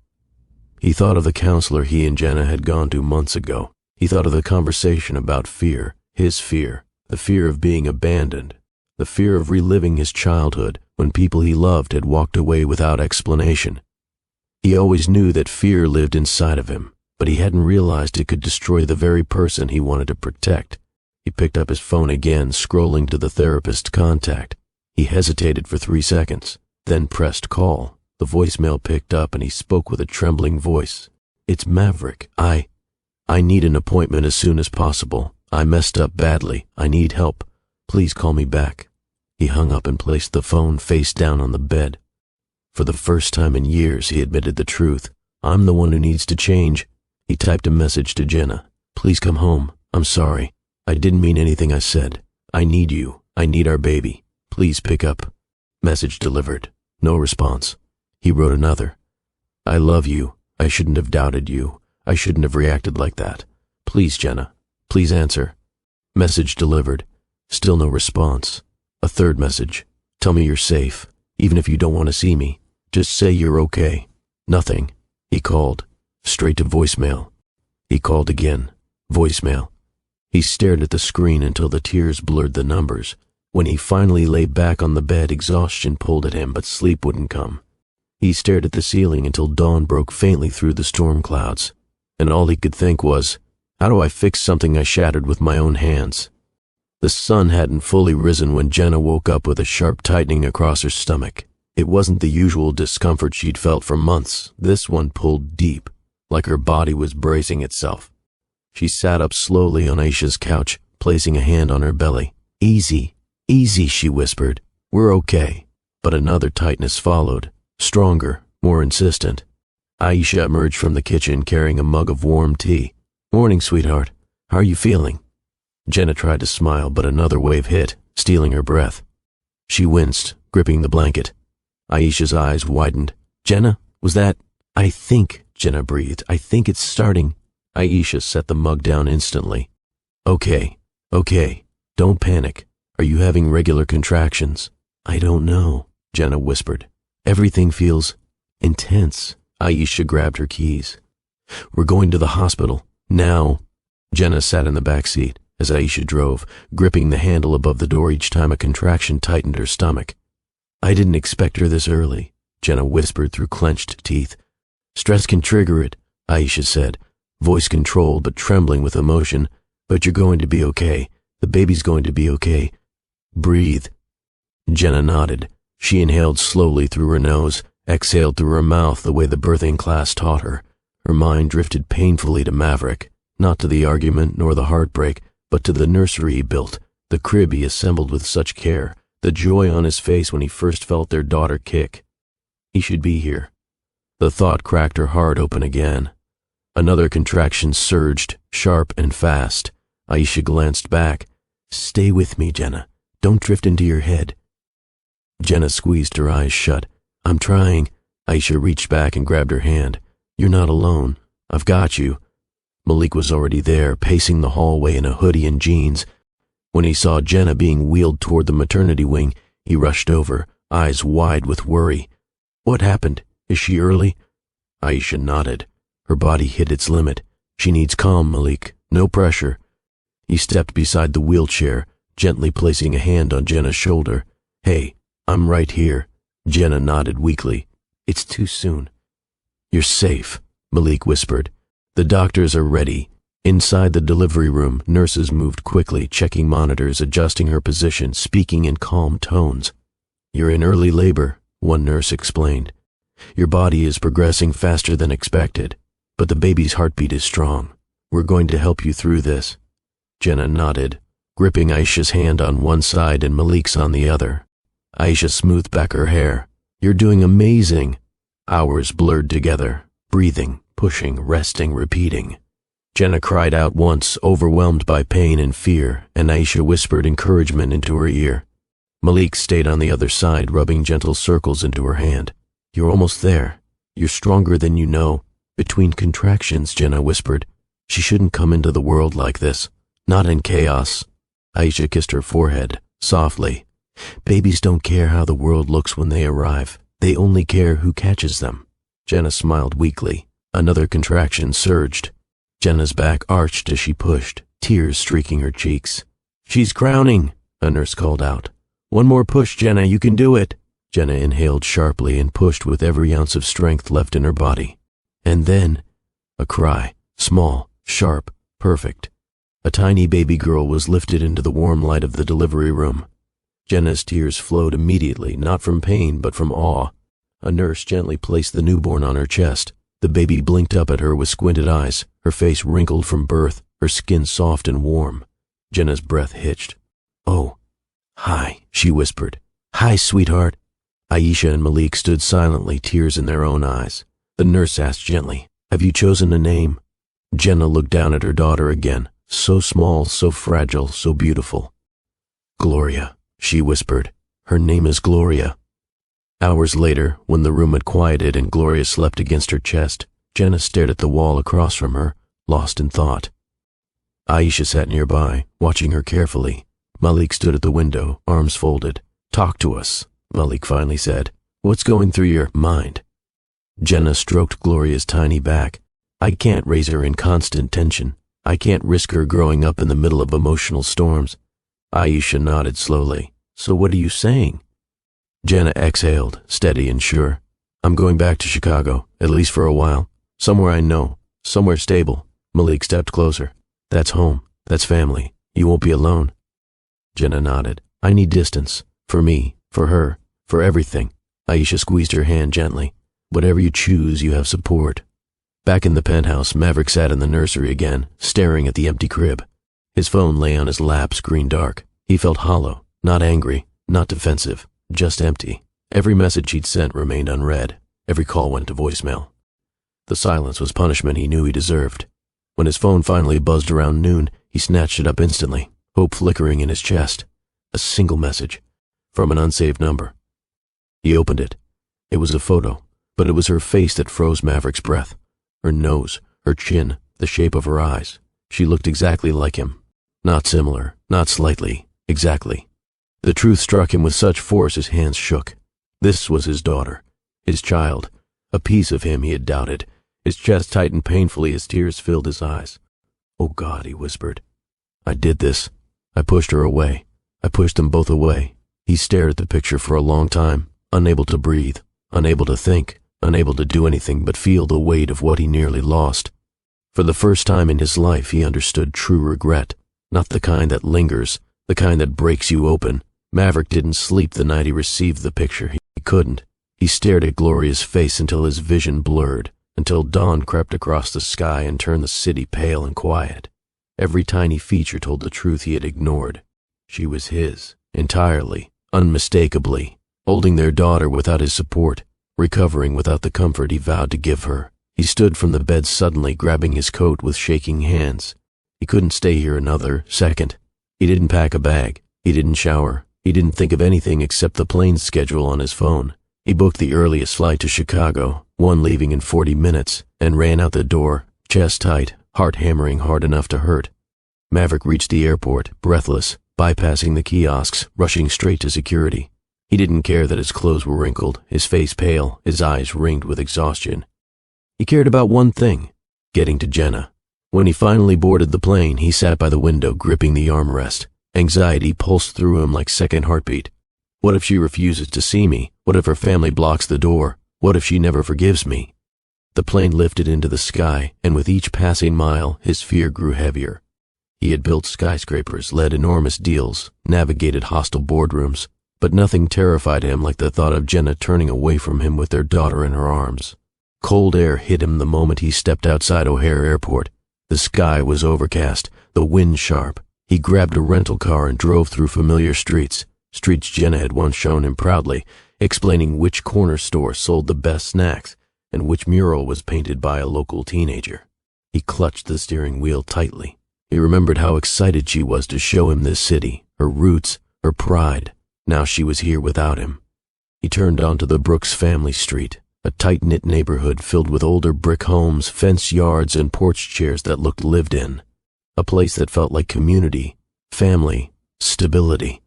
He thought of the counselor he and Jenna had gone to months ago. He thought of the conversation about fear, his fear, the fear of being abandoned, the fear of reliving his childhood when people he loved had walked away without explanation. He always knew that fear lived inside of him, but he hadn't realized it could destroy the very person he wanted to protect. He picked up his phone again, scrolling to the therapist's contact. He hesitated for 3 seconds, then pressed call. The voicemail picked up and he spoke with a trembling voice. "It's Maverick. I need an appointment as soon as possible. I messed up badly. I need help. Please call me back." He hung up and placed the phone face down on the bed. For the first time in years, he admitted the truth. "I'm the one who needs to change." He typed a message to Jenna. "Please come home. I'm sorry. I didn't mean anything I said. I need you. I need our baby. Please pick up." Message delivered. No response. He wrote another. I love you. I shouldn't have doubted you. I shouldn't have reacted like that. Please, Jenna. Please answer. Message delivered. Still no response. A third message. Tell me you're safe, even if you don't want to see me. Just say you're okay. Nothing. He called. Straight to voicemail. He called again. Voicemail. He stared at the screen until the tears blurred the numbers. When he finally lay back on the bed, exhaustion pulled at him, but sleep wouldn't come. He stared at the ceiling until dawn broke faintly through the storm clouds, and all he could think was, how do I fix something I shattered with my own hands? The sun hadn't fully risen when Jenna woke up with a sharp tightening across her stomach. It wasn't the usual discomfort she'd felt for months. This one pulled deep, like her body was bracing itself. She sat up slowly on Aisha's couch, placing a hand on her belly. Easy, easy, she whispered. We're okay. But another tightness followed, stronger, more insistent. Aisha emerged from the kitchen carrying a mug of warm tea. Morning, sweetheart. How are you feeling? Jenna tried to smile, but another wave hit, stealing her breath. She winced, gripping the blanket. Aisha's eyes widened. Jenna, was that? I think, Jenna breathed. I think it's starting. Aisha set the mug down instantly. Okay. Don't panic. Are you having regular contractions? I don't know, Jenna whispered. Everything feels intense. Aisha grabbed her keys. We're going to the hospital. Now. Jenna sat in the back seat as Aisha drove, gripping the handle above the door each time a contraction tightened her stomach. I didn't expect her this early, Jenna whispered through clenched teeth. Stress can trigger it, Aisha said, voice controlled but trembling with emotion. But you're going to be okay. The baby's going to be okay. Breathe. Jenna nodded. She inhaled slowly through her nose, exhaled through her mouth the way the birthing class taught her. Her mind drifted painfully to Maverick, not to the argument nor the heartbreak, but to the nursery he built, the crib he assembled with such care, the joy on his face when he first felt their daughter kick. He should be here. The thought cracked her heart open again. Another contraction surged, sharp and fast. Aisha glanced back. Stay with me, Jenna. Don't drift into your head. Jenna squeezed her eyes shut. I'm trying. Aisha reached back and grabbed her hand. You're not alone. I've got you. Malik was already there, pacing the hallway in a hoodie and jeans. When he saw Jenna being wheeled toward the maternity wing, he rushed over, eyes wide with worry. What happened? Is she early? Aisha nodded. Her body hit its limit. She needs calm, Malik. No pressure. He stepped beside the wheelchair, gently placing a hand on Jenna's shoulder. Hey, I'm right here. Jenna nodded weakly. It's too soon. You're safe, Malik whispered. The doctors are ready. Inside the delivery room, nurses moved quickly, checking monitors, adjusting her position, speaking in calm tones. You're in early labor, one nurse explained. Your body is progressing faster than expected, but the baby's heartbeat is strong. We're going to help you through this. Jenna nodded, gripping Aisha's hand on one side and Malik's on the other. Aisha smoothed back her hair. You're doing amazing. Hours blurred together, breathing, pushing, resting, repeating. Jenna cried out once, overwhelmed by pain and fear, and Aisha whispered encouragement into her ear. Malik stayed on the other side, rubbing gentle circles into her hand. You're almost there. You're stronger than you know. Between contractions, Jenna whispered. She shouldn't come into the world like this. Not in chaos. Aisha kissed her forehead, softly. Babies don't care how the world looks when they arrive. They only care who catches them. Jenna smiled weakly. Another contraction surged. Jenna's back arched as she pushed, tears streaking her cheeks. She's crowning, a nurse called out. One more push, Jenna, you can do it. Jenna inhaled sharply and pushed with every ounce of strength left in her body. And then, a cry, small, sharp, perfect. A tiny baby girl was lifted into the warm light of the delivery room. Jenna's tears flowed immediately, not from pain, but from awe. A nurse gently placed the newborn on her chest. The baby blinked up at her with squinted eyes, her face wrinkled from birth, her skin soft and warm. Jenna's breath hitched. Oh, hi, she whispered. Hi, sweetheart. Aisha and Malik stood silently, tears in their own eyes. The nurse asked gently, Have you chosen a name? Jenna looked down at her daughter again, so small, so fragile, so beautiful. Gloria, she whispered. Her name is Gloria. Hours later, when the room had quieted and Gloria slept against her chest, Jenna stared at the wall across from her, lost in thought. Aisha sat nearby, watching her carefully. Malik stood at the window, arms folded. "Talk to us," Malik finally said. "What's going through your mind?" Jenna stroked Gloria's tiny back. "I can't raise her in constant tension. I can't risk her growing up in the middle of emotional storms." Aisha nodded slowly. "So what are you saying?" Jenna exhaled, steady and sure. "I'm going back to Chicago, at least for a while. Somewhere I know, somewhere stable." Malik stepped closer. "That's home. That's family. You won't be alone." Jenna nodded. "I need distance. For me, for her, for everything." Aisha squeezed her hand gently. "Whatever you choose, you have support." Back in the penthouse, Maverick sat in the nursery again, staring at the empty crib. His phone lay on his lap, screen dark. He felt hollow, not angry, not defensive, just empty. Every message he'd sent remained unread. Every call went to voicemail. The silence was punishment he knew he deserved. When his phone finally buzzed around noon, he snatched it up instantly, hope flickering in his chest. A single message, from an unsaved number. He opened it. It was a photo, but it was her face that froze Maverick's breath. Her nose, her chin, the shape of her eyes. She looked exactly like him. Not similar, not slightly, exactly. The truth struck him with such force his hands shook. This was his daughter, his child, a piece of him he had doubted. His chest tightened painfully as tears filled his eyes. "Oh God," he whispered. "I did this. I pushed her away. I pushed them both away." He stared at the picture for a long time, unable to breathe, unable to think, unable to do anything but feel the weight of what he nearly lost. For the first time in his life, he understood true regret, not the kind that lingers, the kind that breaks you open. Maverick didn't sleep the night he received the picture. He couldn't. He stared at Gloria's face until his vision blurred, until dawn crept across the sky and turned the city pale and quiet. Every tiny feature told the truth he had ignored. She was his, entirely, unmistakably, holding their daughter without his support, recovering without the comfort he vowed to give her. He stood from the bed suddenly, grabbing his coat with shaking hands. He couldn't stay here another second. He didn't pack a bag. He didn't shower. He didn't think of anything except the plane schedule on his phone. He booked the earliest flight to Chicago, one leaving in 40 minutes, and ran out the door, chest tight, heart hammering hard enough to hurt. Maverick reached the airport, breathless, bypassing the kiosks, rushing straight to security. He didn't care that his clothes were wrinkled, his face pale, his eyes ringed with exhaustion. He cared about one thing, getting to Jenna. When he finally boarded the plane, he sat by the window, gripping the armrest. Anxiety pulsed through him like second heartbeat. What if she refuses to see me? What if her family blocks the door? What if she never forgives me? The plane lifted into the sky, and with each passing mile, his fear grew heavier. He had built skyscrapers, led enormous deals, navigated hostile boardrooms, but nothing terrified him like the thought of Jenna turning away from him with their daughter in her arms. Cold air hit him the moment he stepped outside O'Hare Airport. The sky was overcast, the wind sharp. He grabbed a rental car and drove through familiar streets Jenna had once shown him proudly, explaining which corner store sold the best snacks and which mural was painted by a local teenager. He clutched the steering wheel tightly. He remembered how excited she was to show him this city, her roots, her pride. Now she was here without him. He turned onto the Brooks family street, a tight-knit neighborhood filled with older brick homes, fenced yards, and porch chairs that looked lived in. A place that felt like community, family, stability.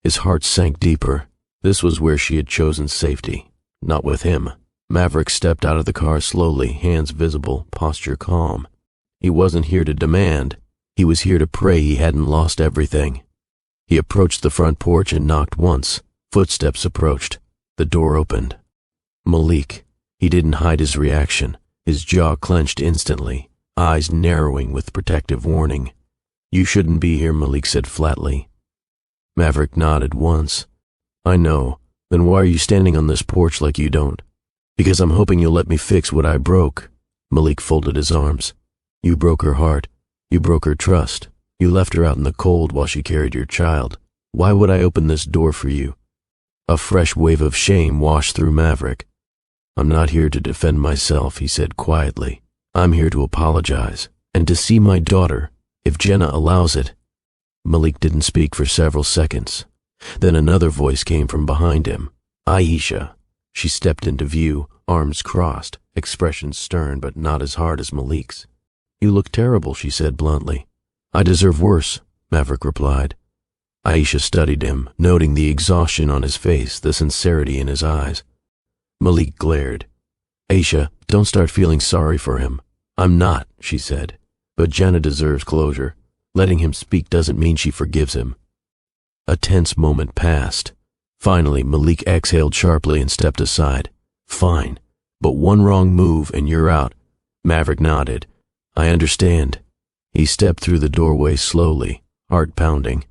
His heart sank deeper. This was where she had chosen safety, not with him. Maverick stepped out of the car slowly, hands visible, posture calm. He wasn't here to demand. He was here to pray he hadn't lost everything. He approached the front porch and knocked once. Footsteps approached. The door opened. Malik. He didn't hide his reaction. His jaw clenched instantly, eyes narrowing with protective warning. "You shouldn't be here," Malik said flatly. Maverick nodded once. "I know. Then why are you standing on this porch like you don't?" "Because I'm hoping you'll let me fix what I broke." Malik folded his arms. "You broke her heart. You broke her trust. You left her out in the cold while she carried your child. Why would I open this door for you?" A fresh wave of shame washed through Maverick. "I'm not here to defend myself," he said quietly. "I'm here to apologize, and to see my daughter, if Jenna allows it." Malik didn't speak for several seconds. Then another voice came from behind him. "Aisha." She stepped into view, arms crossed, expression stern but not as hard as Malik's. "You look terrible," she said bluntly. "I deserve worse," Maverick replied. Aisha studied him, noting the exhaustion on his face, the sincerity in his eyes. Malik glared. "Aisha, don't start feeling sorry for him." "I'm not," she said. "But Jenna deserves closure. Letting him speak doesn't mean she forgives him." A tense moment passed. Finally, Malik exhaled sharply and stepped aside. "Fine, but one wrong move and you're out." Maverick nodded. "I understand." He stepped through the doorway slowly, heart pounding.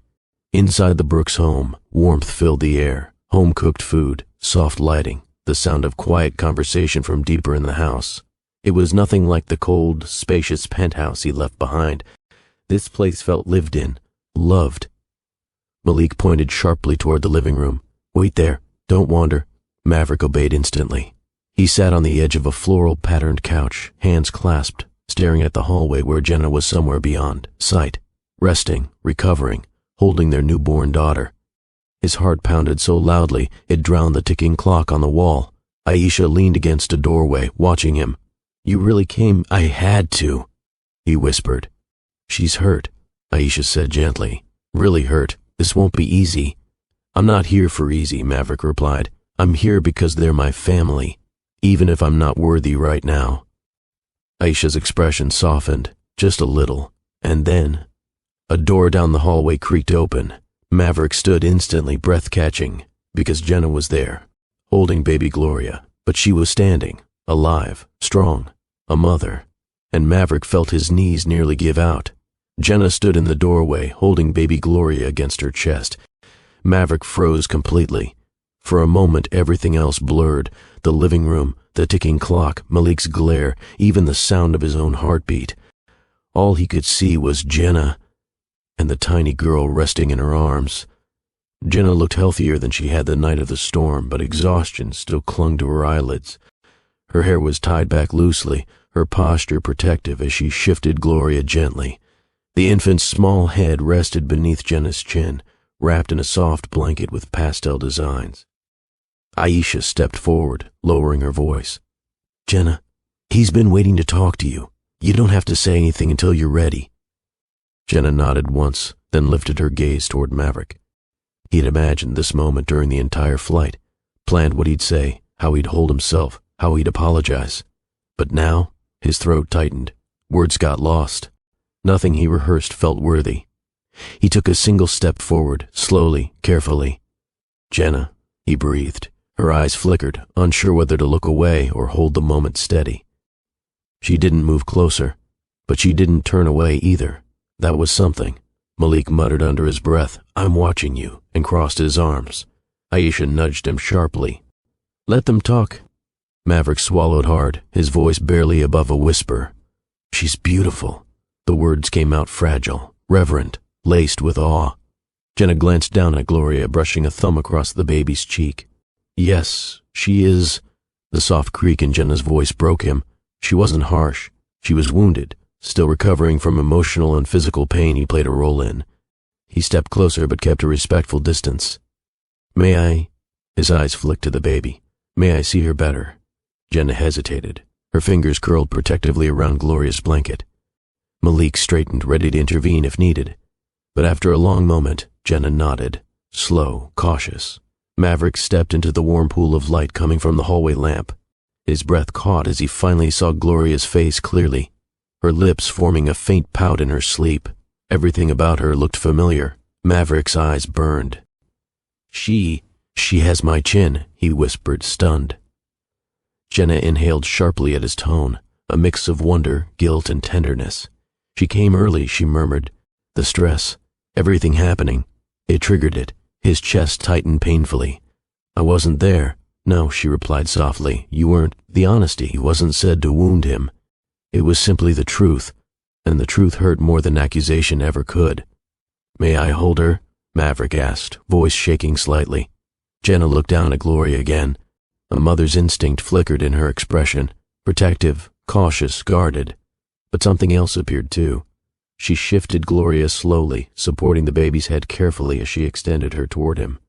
Inside the Brooks home, warmth filled the air, home-cooked food, soft lighting, the sound of quiet conversation from deeper in the house. It was nothing like the cold, spacious penthouse he left behind. This place felt lived in, loved. Malik pointed sharply toward the living room. "Wait there, don't wander." Maverick obeyed instantly. He sat on the edge of a floral-patterned couch, hands clasped, staring at the hallway where Jenna was somewhere beyond sight, resting, recovering, holding their newborn daughter. His heart pounded so loudly it drowned the ticking clock on the wall. Aisha leaned against a doorway, watching him. "You really came?" "I had to," he whispered. "She's hurt," Aisha said gently. "Really hurt. This won't be easy." "I'm not here for easy," Maverick replied. "I'm here because they're my family, even if I'm not worthy right now." Aisha's expression softened, just a little, and then a door down the hallway creaked open. Maverick stood instantly, breath-catching, because Jenna was there, holding baby Gloria, but she was standing, alive, strong, a mother, and Maverick felt his knees nearly give out. Jenna stood in the doorway, holding baby Gloria against her chest. Maverick froze completely. For a moment everything else blurred, the living room, the ticking clock, Malik's glare, even the sound of his own heartbeat. All he could see was Jenna and the tiny girl resting in her arms. Jenna looked healthier than she had the night of the storm, but exhaustion still clung to her eyelids. Her hair was tied back loosely, her posture protective as she shifted Gloria gently. The infant's small head rested beneath Jenna's chin, wrapped in a soft blanket with pastel designs. Aisha stepped forward, lowering her voice. "Jenna, he's been waiting to talk to you. You don't have to say anything until you're ready." Jenna nodded once, then lifted her gaze toward Maverick. He had imagined this moment during the entire flight, planned what he'd say, how he'd hold himself, how he'd apologize. But now, his throat tightened. Words got lost. Nothing he rehearsed felt worthy. He took a single step forward, slowly, carefully. "Jenna," he breathed. Her eyes flickered, unsure whether to look away or hold the moment steady. She didn't move closer, but she didn't turn away either. That was something. Malik muttered under his breath, "I'm watching you," and crossed his arms. Aisha nudged him sharply. "Let them talk." Maverick swallowed hard, his voice barely above a whisper. "She's beautiful." The words came out fragile, reverent, laced with awe. Jenna glanced down at Gloria, brushing a thumb across the baby's cheek. "Yes, she is." The soft creak in Jenna's voice broke him. She wasn't harsh. She was wounded, still recovering from emotional and physical pain he played a role in. He stepped closer but kept a respectful distance. "May I?" His eyes flicked to the baby. "May I see her better?" Jenna hesitated, her fingers curled protectively around Gloria's blanket. Malik straightened, ready to intervene if needed. But after a long moment, Jenna nodded, slow, cautious. Maverick stepped into the warm pool of light coming from the hallway lamp. His breath caught as he finally saw Gloria's face clearly, her lips forming a faint pout in her sleep. Everything about her looked familiar. Maverick's eyes burned. She has my chin," he whispered, stunned. Jenna inhaled sharply at his tone, a mix of wonder, guilt, and tenderness. "She came early," she murmured. "The stress, everything happening. It triggered it." His chest tightened painfully. "I wasn't there." "No," she replied softly. "You weren't." The honesty wasn't said to wound him. It was simply the truth, and the truth hurt more than accusation ever could. "May I hold her?" Maverick asked, voice shaking slightly. Jenna looked down at Gloria again. A mother's instinct flickered in her expression, protective, cautious, guarded. But something else appeared too. She shifted Gloria slowly, supporting the baby's head carefully as she extended her toward him.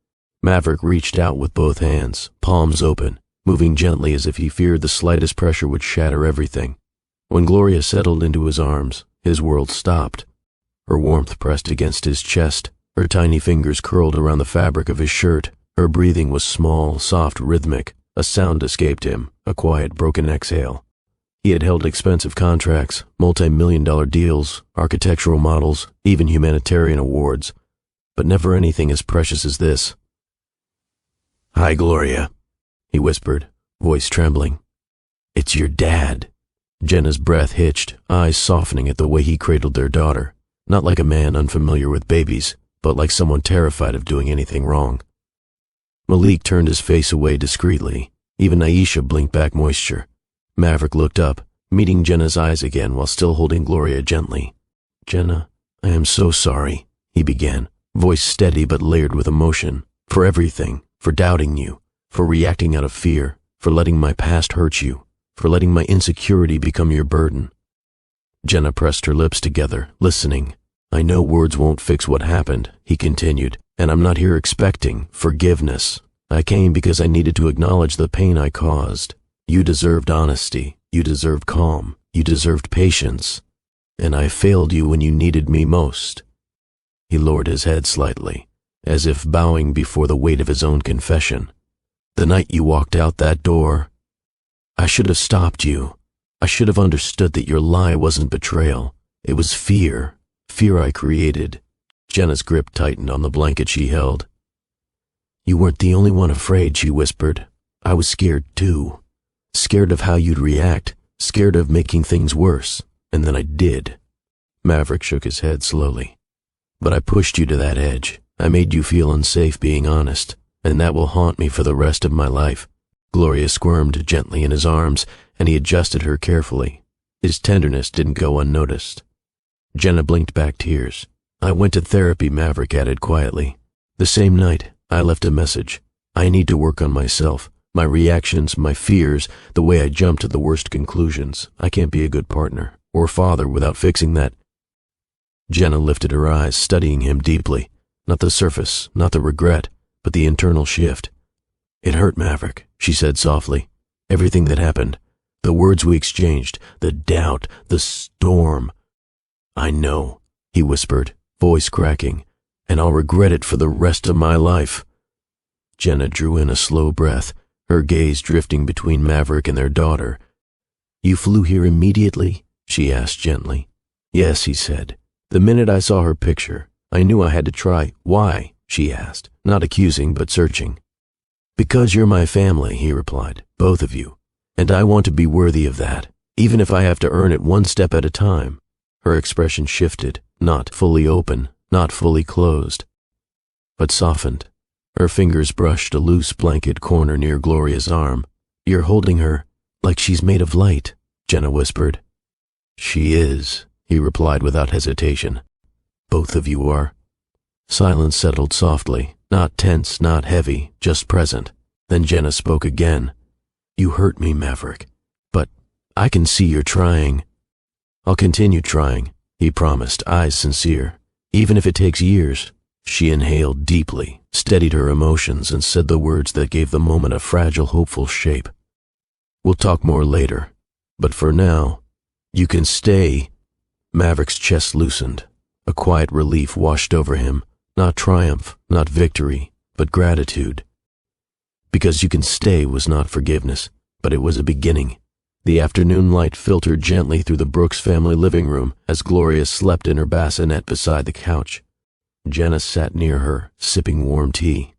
Maverick reached out with both hands, palms open, moving gently as if he feared the slightest pressure would shatter everything. When Gloria settled into his arms, his world stopped. Her warmth pressed against his chest, her tiny fingers curled around the fabric of his shirt. Her breathing was small, soft, rhythmic. A sound escaped him, a quiet, broken exhale. He had held expensive contracts, multi-million-dollar deals, architectural models, even humanitarian awards, but never anything as precious as this. "Hi, Gloria," he whispered, voice trembling. "It's your dad." Jenna's breath hitched, eyes softening at the way he cradled their daughter, not like a man unfamiliar with babies, but like someone terrified of doing anything wrong. Malik turned his face away discreetly. Even Aisha blinked back moisture. Maverick looked up, meeting Jenna's eyes again while still holding Gloria gently. "Jenna, I am so sorry," he began, voice steady but layered with emotion. "For everything, for doubting you, for reacting out of fear, for letting my past hurt you, for letting my insecurity become your burden." Jenna pressed her lips together, listening. "I know words won't fix what happened," he continued, "and I'm not here expecting forgiveness. I came because I needed to acknowledge the pain I caused. You deserved honesty, you deserved calm, you deserved patience, and I failed you when you needed me most." He lowered his head slightly, as if bowing before the weight of his own confession. "The night you walked out that door, I should have stopped you. I should have understood that your lie wasn't betrayal. It was fear, fear I created." Jenna's grip tightened on the blanket she held. "You weren't the only one afraid," she whispered. "I was scared too. Scared of how you'd react, scared of making things worse, and then I did." Maverick shook his head slowly. "But I pushed you to that edge. I made you feel unsafe being honest, and that will haunt me for the rest of my life." Gloria squirmed gently in his arms, and he adjusted her carefully. His tenderness didn't go unnoticed. Jenna blinked back tears. "I went to therapy," Maverick added quietly. "The same night, I left a message. I need to work on myself, my reactions, my fears, the way I jump to the worst conclusions. I can't be a good partner or father without fixing that." Jenna lifted her eyes, studying him deeply. Not the surface, not the regret, but the internal shift. "It hurt, Maverick," she said softly. "Everything that happened, the words we exchanged, the doubt, the storm." "I know," he whispered, voice cracking, "and I'll regret it for the rest of my life." Jenna drew in a slow breath, her gaze drifting between Maverick and their daughter. "You flew here immediately?" she asked gently. "Yes," he said. "The minute I saw her picture, I knew I had to try." "Why?" she asked, not accusing but searching. "Because you're my family," he replied, "both of you, and I want to be worthy of that, even if I have to earn it one step at a time." Her expression shifted, not fully open, not fully closed, but softened. Her fingers brushed a loose blanket corner near Gloria's arm. "You're holding her like she's made of light," Jenna whispered. "She is," he replied without hesitation. "Both of you are." Silence settled softly, not tense, not heavy, just present. Then Jenna spoke again. "You hurt me, Maverick, but I can see you're trying." "I'll continue trying," he promised, eyes sincere, "even if it takes years." She inhaled deeply, steadied her emotions, and said the words that gave the moment a fragile, hopeful shape. "We'll talk more later, but for now, you can stay." Maverick's chest loosened. A quiet relief washed over him, not triumph, not victory, but gratitude. Because you can stay was not forgiveness, but it was a beginning. The afternoon light filtered gently through the Brooks family living room as Gloria slept in her bassinet beside the couch. Jenna sat near her, sipping warm tea.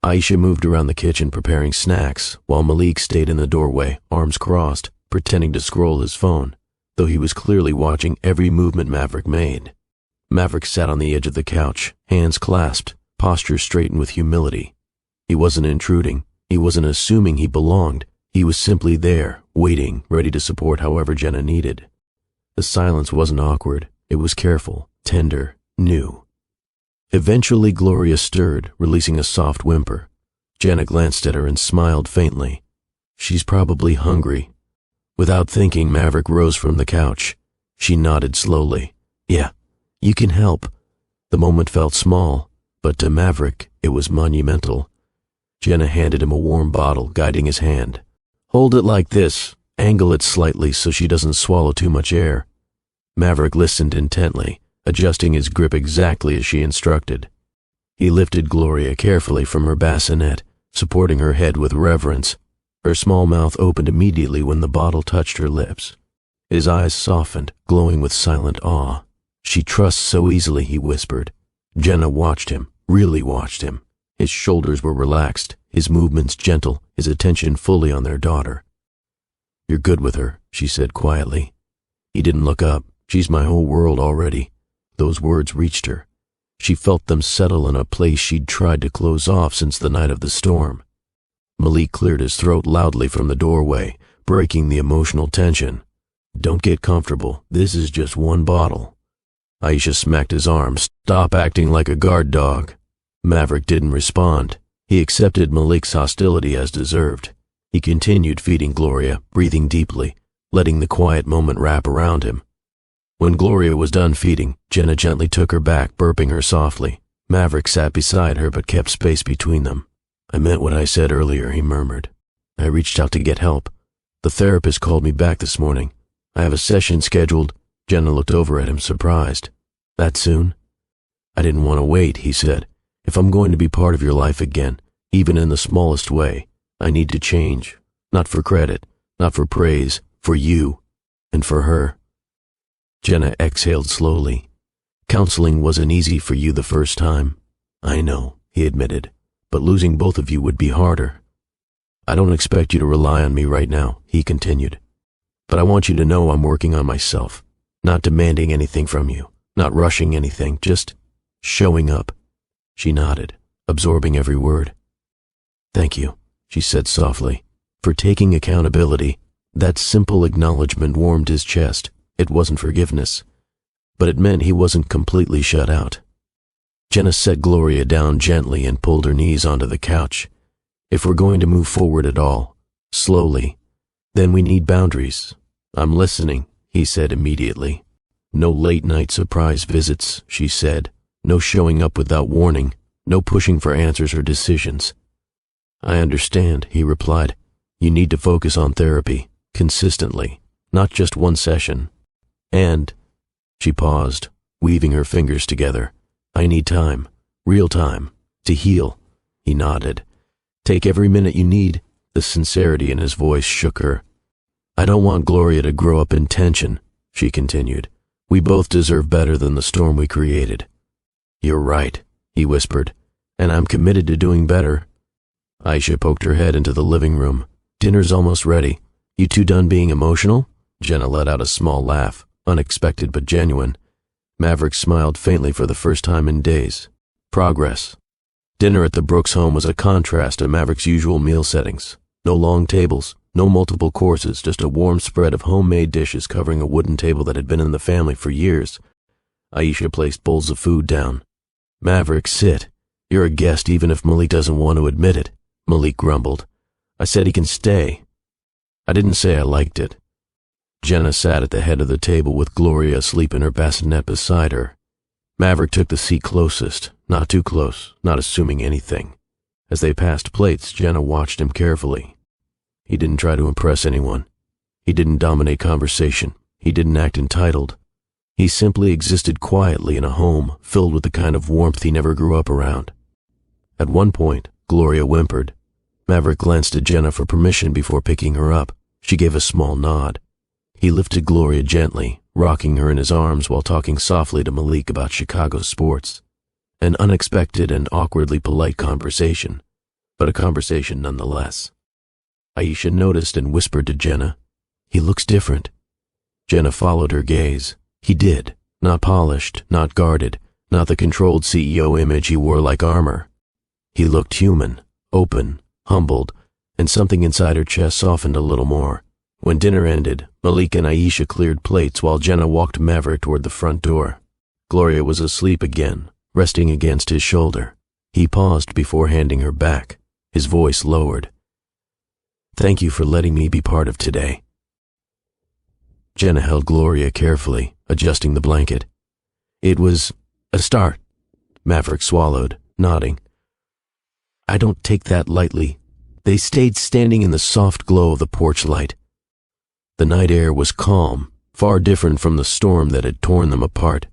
Aisha moved around the kitchen preparing snacks, while Malik stayed in the doorway, arms crossed, pretending to scroll his phone, though he was clearly watching every movement Maverick made. Maverick sat on the edge of the couch, hands clasped, posture straightened with humility. He wasn't intruding. He wasn't assuming he belonged. He was simply there, waiting, ready to support however Jenna needed. The silence wasn't awkward. It was careful, tender, new. Eventually Gloria stirred, releasing a soft whimper. Jenna glanced at her and smiled faintly. "She's probably hungry." Without thinking, Maverick rose from the couch. She nodded slowly. "Yeah, you can help." The moment felt small, but to Maverick it was monumental. Jenna handed him a warm bottle, guiding his hand. Hold it like this. Angle it slightly so she doesn't swallow too much air. Maverick listened intently, adjusting his grip exactly as she instructed. He lifted Gloria carefully from her bassinet, supporting her head with reverence. Her small mouth opened immediately when the bottle touched her lips. His eyes softened, glowing with silent awe. She trusts so easily, he whispered. Jenna watched him, really watched him. His shoulders were relaxed, his movements gentle, his attention fully on their daughter. You're good with her, she said quietly. He didn't look up. She's my whole world already. Those words reached her. She felt them settle in a place she'd tried to close off since the night of the storm. Malik cleared his throat loudly from the doorway, breaking the emotional tension. Don't get comfortable. This is just one bottle. Aisha smacked his arm. Stop acting like a guard dog. Maverick didn't respond. He accepted Malik's hostility as deserved. He continued feeding Gloria, breathing deeply, letting the quiet moment wrap around him. When Gloria was done feeding, Jenna gently took her back, burping her softly. Maverick sat beside her but kept space between them. I meant what I said earlier, he murmured. I reached out to get help. The therapist called me back this morning. I have a session scheduled. Jenna looked over at him, surprised. That soon? I didn't want to wait, he said. If I'm going to be part of your life again, even in the smallest way, I need to change. Not for credit, not for praise, for you, and for her. Jenna exhaled slowly. Counseling wasn't easy for you the first time. I know, he admitted, but losing both of you would be harder. I don't expect you to rely on me right now, he continued. But I want you to know I'm working on myself, not demanding anything from you, not rushing anything, just showing up. She nodded, absorbing every word. Thank you, she said softly, for taking accountability. That simple acknowledgement warmed his chest. It wasn't forgiveness, but it meant he wasn't completely shut out. Jenna set Gloria down gently and pulled her knees onto the couch. If we're going to move forward at all, slowly, then we need boundaries. I'm listening, he said immediately. No late-night surprise visits, she said. No showing up without warning. No pushing for answers or decisions. I understand, he replied. You need to focus on therapy, consistently, not just one session. And, she paused, weaving her fingers together. I need time, real time, to heal. He nodded. Take every minute you need. The sincerity in his voice shook her. I don't want Gloria to grow up in tension, she continued. We both deserve better than the storm we created. You're right, he whispered, and I'm committed to doing better. Aisha poked her head into the living room. Dinner's almost ready. You two done being emotional? Jenna let out a small laugh, unexpected but genuine. Maverick smiled faintly for the first time in days. Progress. Dinner at the Brooks home was a contrast to Maverick's usual meal settings. No long tables, no multiple courses, just a warm spread of homemade dishes covering a wooden table that had been in the family for years. Aisha placed bowls of food down. Maverick, sit. You're a guest even if Malik doesn't want to admit it, Malik grumbled. I said he can stay. I didn't say I liked it. Jenna sat at the head of the table with Gloria asleep in her bassinet beside her. Maverick took the seat closest, not too close, not assuming anything. As they passed plates, Jenna watched him carefully. He didn't try to impress anyone. He didn't dominate conversation. He didn't act entitled. He simply existed quietly in a home filled with the kind of warmth he never grew up around. At one point, Gloria whimpered. Maverick glanced at Jenna for permission before picking her up. She gave a small nod. He lifted Gloria gently, rocking her in his arms while talking softly to Malik about Chicago sports. An unexpected and awkwardly polite conversation, but a conversation nonetheless. Aisha noticed and whispered to Jenna, He looks different. Jenna followed her gaze. He did, not polished, not guarded, not the controlled CEO image he wore like armor. He looked human, open, humbled, and something inside her chest softened a little more. When dinner ended, Malik and Aisha cleared plates while Jenna walked Maverick toward the front door. Gloria was asleep again, resting against his shoulder. He paused before handing her back, his voice lowered. Thank you for letting me be part of today. Jenna held Gloria carefully, adjusting the blanket. It was a start. Maverick swallowed, nodding. I don't take that lightly." They stayed standing in the soft glow of the porch light. The night air was calm, far different from the storm that had torn them apart.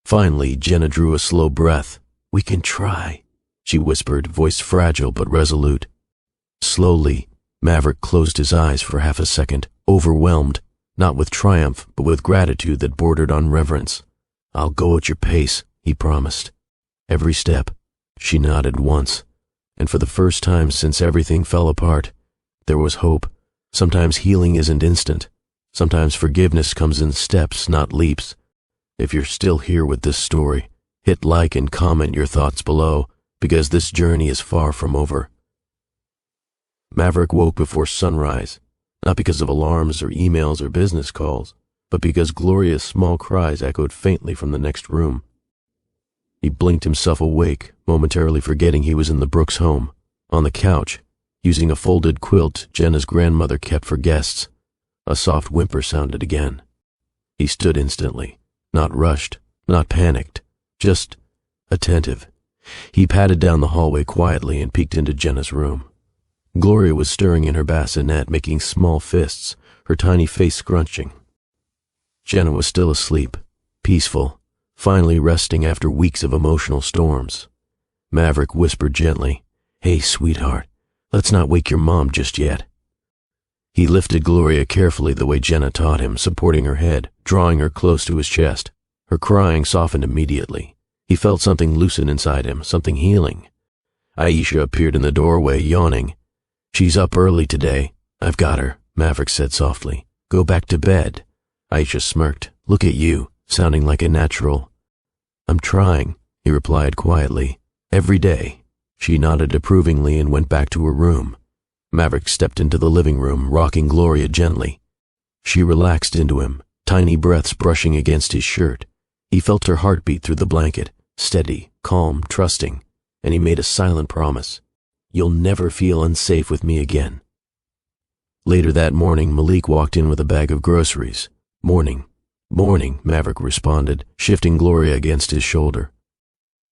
Finally, Jenna drew a slow breath. "We can try," she whispered, voice fragile but resolute. Slowly, Maverick closed his eyes for half a second, overwhelmed, not with triumph, but with gratitude that bordered on reverence. "I'll go at your pace," he promised. Every step. She nodded once, and for the first time since everything fell apart, there was hope. Sometimes healing isn't instant. Sometimes forgiveness comes in steps, not leaps. If you're still here with this story, hit like and comment your thoughts below, because this journey is far from over. Maverick woke before sunrise, not because of alarms or emails or business calls, but because Gloria's small cries echoed faintly from the next room. He blinked himself awake, momentarily forgetting he was in the Brooks home, on the couch, using a folded quilt Jenna's grandmother kept for guests. A soft whimper sounded again. He stood instantly, not rushed, not panicked, just attentive. He padded down the hallway quietly and peeked into Jenna's room. Gloria was stirring in her bassinet, making small fists, her tiny face scrunching. Jenna was still asleep, peaceful, finally resting after weeks of emotional storms. Maverick whispered gently, "Hey, sweetheart, let's not wake your mom just yet." He lifted Gloria carefully the way Jenna taught him, supporting her head, drawing her close to his chest. Her crying softened immediately. He felt something loosen inside him, something healing. Aisha appeared in the doorway, yawning. "She's up early today. I've got her," Maverick said softly. "Go back to bed." Aisha smirked. "Look at you, sounding like a natural." "I'm trying," he replied quietly. "Every day." She nodded approvingly and went back to her room. Maverick stepped into the living room, rocking Gloria gently. She relaxed into him, tiny breaths brushing against his shirt. He felt her heartbeat through the blanket, steady, calm, trusting, and he made a silent promise. "You'll never feel unsafe with me again." Later that morning, Malik walked in with a bag of groceries. "Morning, morning," Maverick responded, shifting Gloria against his shoulder.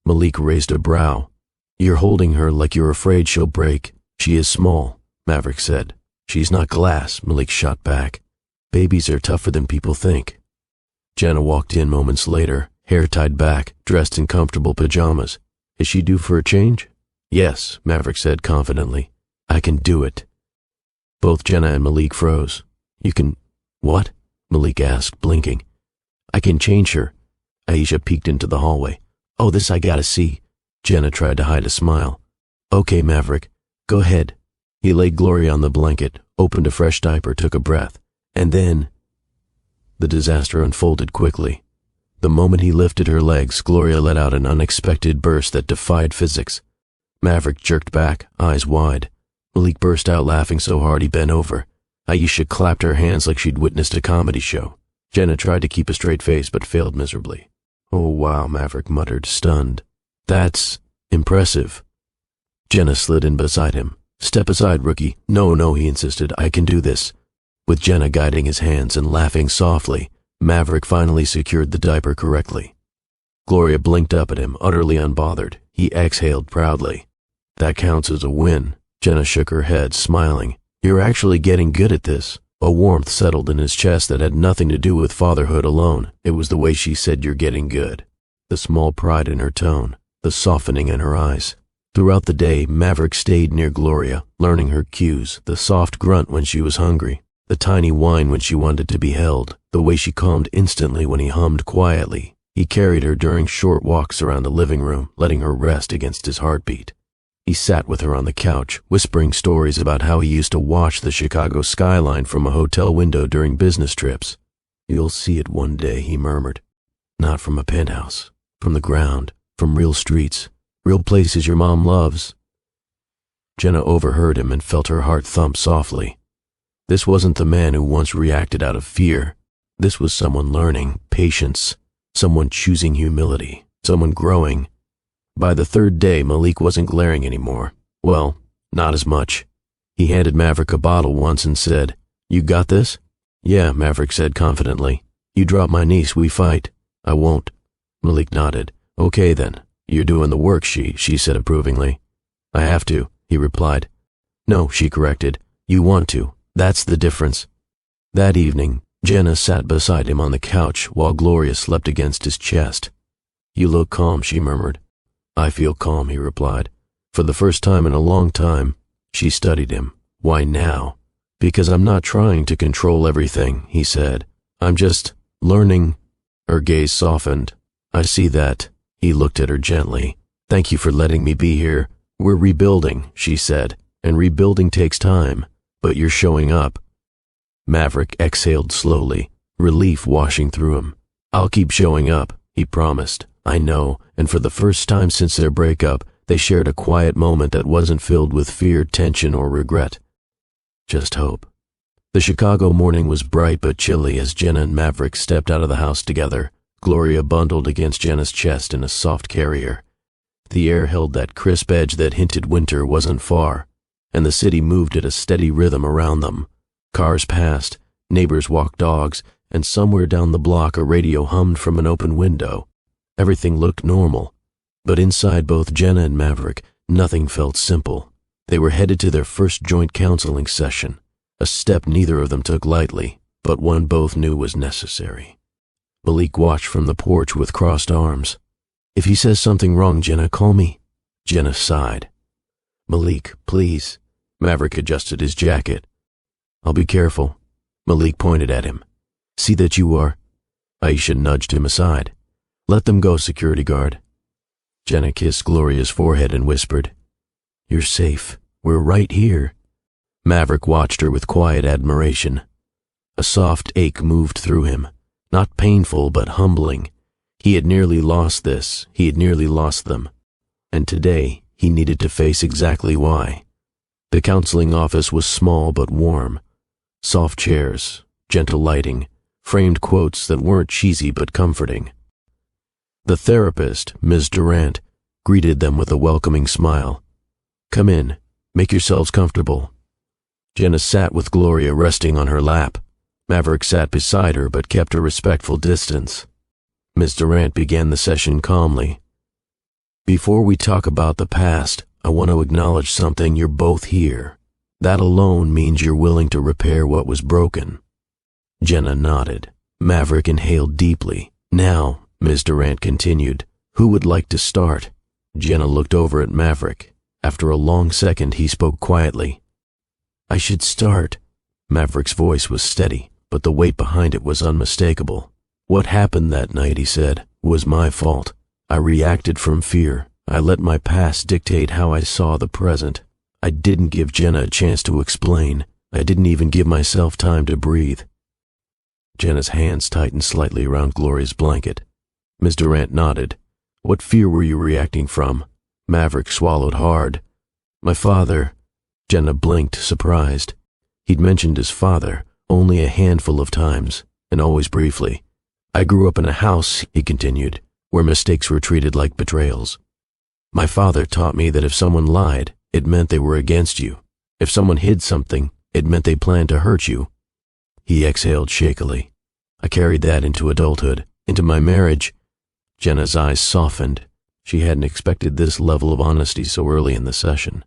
Malik raised a brow. "You're holding her like you're afraid she'll break. She is small," Maverick said. "She's not glass," Malik shot back. "Babies are tougher than people think." Jenna walked in moments later, hair tied back, dressed in comfortable pajamas. "Is she due for a change?" "Yes," Maverick said confidently. "I can do it." Both Jenna and Malik froze. "You can... what?" Malik asked, blinking. "I can change her." Aisha peeked into the hallway. "Oh, this I gotta see." Jenna tried to hide a smile. "Okay, Maverick, go ahead." He laid Gloria on the blanket, opened a fresh diaper, took a breath, and then... The disaster unfolded quickly. The moment he lifted her legs, Gloria let out an unexpected burst that defied physics. Maverick jerked back, eyes wide. Malik burst out laughing so hard he bent over. Aisha clapped her hands like she'd witnessed a comedy show. Jenna tried to keep a straight face but failed miserably. "Oh, wow," Maverick muttered, stunned. "That's impressive." Jenna slid in beside him. "Step aside, rookie." No, he insisted. "I can do this." With Jenna guiding his hands and laughing softly, Maverick finally secured the diaper correctly. Gloria blinked up at him, utterly unbothered. He exhaled proudly. "That counts as a win." Jenna shook her head, smiling. "You're actually getting good at this." A warmth settled in his chest that had nothing to do with fatherhood alone. It was the way she said "you're getting good." The small pride in her tone, the softening in her eyes. Throughout the day, Maverick stayed near Gloria, learning her cues, the soft grunt when she was hungry, the tiny whine when she wanted to be held, the way she calmed instantly when he hummed quietly. He carried her during short walks around the living room, letting her rest against his heartbeat. He sat with her on the couch, whispering stories about how he used to watch the Chicago skyline from a hotel window during business trips. "You'll see it one day," he murmured. "Not from a penthouse, from the ground, from real streets, real places your mom loves." Jenna overheard him and felt her heart thump softly. This wasn't the man who once reacted out of fear. This was someone learning patience, someone choosing humility, someone growing. By the third day, Malik wasn't glaring anymore. Well, not as much. He handed Maverick a bottle once and said, "You got this?" "Yeah," Maverick said confidently. "You drop my niece, we fight." "I won't." Malik nodded. "Okay then. You're doing the work, she said approvingly. I have to, he replied. No, she corrected. You want to. That's the difference. That evening, Jenna sat beside him on the couch while Gloria slept against his chest. You look calm, she murmured. I feel calm, he replied. For the first time in a long time, she studied him. Why now? Because I'm not trying to control everything, he said. I'm just learning. Her gaze softened. I see that. He looked at her gently. Thank you for letting me be here. We're rebuilding, she said, and rebuilding takes time, but you're showing up. Maverick exhaled slowly, relief washing through him. I'll keep showing up, he promised. I know, and for the first time since their breakup, they shared a quiet moment that wasn't filled with fear, tension, or regret. Just hope. The Chicago morning was bright but chilly as Jenna and Maverick stepped out of the house together, Gloria bundled against Jenna's chest in a soft carrier. The air held that crisp edge that hinted winter wasn't far, and the city moved at a steady rhythm around them. Cars passed, neighbors walked dogs, and somewhere down the block a radio hummed from an open window. Everything looked normal, but inside both Jenna and Maverick, nothing felt simple. They were headed to their first joint counseling session, a step neither of them took lightly, but one both knew was necessary. Malik watched from the porch with crossed arms. If he says something wrong, Jenna, call me. Jenna sighed. Malik, please. Maverick adjusted his jacket. I'll be careful. Malik pointed at him. See that you are. Aisha nudged him aside. Let them go, security guard. Jenna kissed Gloria's forehead and whispered, You're safe. We're right here. Maverick watched her with quiet admiration. A soft ache moved through him, not painful but humbling. He had nearly lost this, he had nearly lost them. And today, he needed to face exactly why. The counseling office was small but warm. Soft chairs, gentle lighting, framed quotes that weren't cheesy but comforting. The therapist, Ms. Durant, greeted them with a welcoming smile. Come in. Make yourselves comfortable. Jenna sat with Gloria resting on her lap. Maverick sat beside her but kept a respectful distance. Ms. Durant began the session calmly. Before we talk about the past, I want to acknowledge something. You're both here. That alone means you're willing to repair what was broken. Jenna nodded. Maverick inhaled deeply. Now, Ms. Durant continued, who would like to start? Jenna looked over at Maverick. After a long second, he spoke quietly. I should start. Maverick's voice was steady, but the weight behind it was unmistakable. What happened that night, he said, was my fault. I reacted from fear. I let my past dictate how I saw the present. I didn't give Jenna a chance to explain. I didn't even give myself time to breathe. Jenna's hands tightened slightly around Gloria's blanket. Ms. Durant nodded. What fear were you reacting from? Maverick swallowed hard. My father. Jenna blinked, surprised. He'd mentioned his father only a handful of times, and always briefly. I grew up in a house, he continued, where mistakes were treated like betrayals. My father taught me that if someone lied, it meant they were against you. If someone hid something, it meant they planned to hurt you. He exhaled shakily. I carried that into adulthood, into my marriage. Jenna's eyes softened. She hadn't expected this level of honesty so early in the session.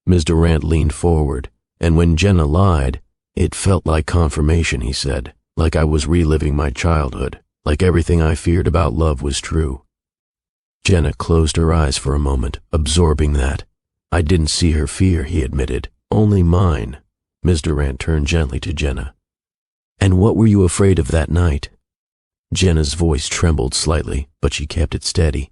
Ms. Durant leaned forward, and when Jenna lied, it felt like confirmation, he said, like I was reliving my childhood, like everything I feared about love was true. Jenna closed her eyes for a moment, absorbing that. I didn't see her fear, he admitted, only mine. Ms. Durant turned gently to Jenna. And what were you afraid of that night? Jenna's voice trembled slightly, but she kept it steady.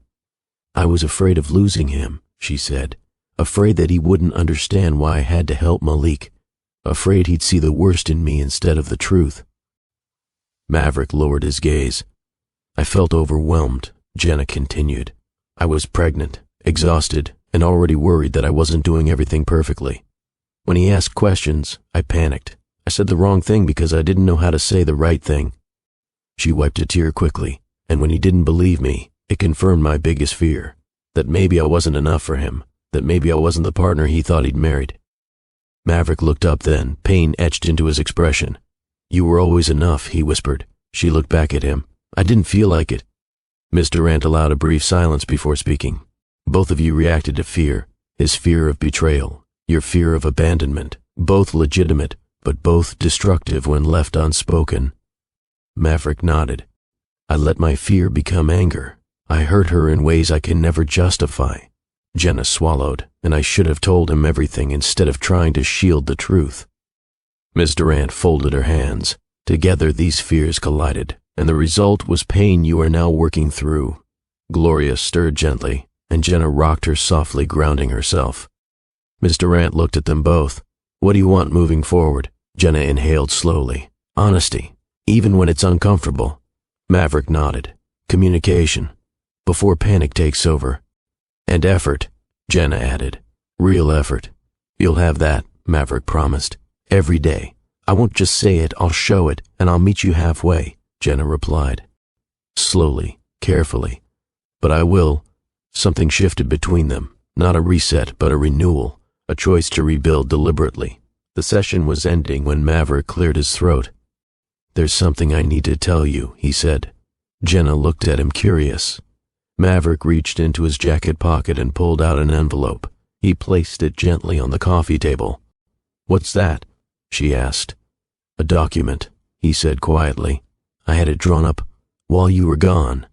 I was afraid of losing him, she said, afraid that he wouldn't understand why I had to help Malik, afraid he'd see the worst in me instead of the truth. Maverick lowered his gaze. I felt overwhelmed, Jenna continued. I was pregnant, exhausted, and already worried that I wasn't doing everything perfectly. When he asked questions, I panicked. I said the wrong thing because I didn't know how to say the right thing. She wiped a tear quickly, and when he didn't believe me, it confirmed my biggest fear, that maybe I wasn't enough for him, that maybe I wasn't the partner he thought he'd married. Maverick looked up then, pain etched into his expression. You were always enough, he whispered. She looked back at him. I didn't feel like it. Ms. Durant allowed a brief silence before speaking. Both of you reacted to fear, His fear of betrayal, your fear of abandonment, both legitimate, but both destructive when left unspoken. Maverick nodded. I let my fear become anger. I hurt her in ways I can never justify. Jenna swallowed, and I should have told him everything instead of trying to shield the truth. Miss Durant folded her hands. Together these fears collided, and the result was pain you are now working through. Gloria stirred gently, and Jenna rocked her softly, grounding herself. Miss Durant looked at them both. What do you want moving forward? Jenna inhaled slowly. Honesty, even when it's uncomfortable. Maverick nodded. Communication, before panic takes over. And effort, Jenna added. Real effort. You'll have that, Maverick promised. Every day. I won't just say it, I'll show it, and I'll meet you halfway, Jenna replied. Slowly, carefully. But I will. Something shifted between them. Not a reset, but a renewal. A choice to rebuild deliberately. The session was ending when Maverick cleared his throat. There's something I need to tell you, he said. Jenna looked at him curious. Maverick reached into his jacket pocket and pulled out an envelope. He placed it gently on the coffee table. What's that? She asked. A document, he said quietly. I had it drawn up while you were gone.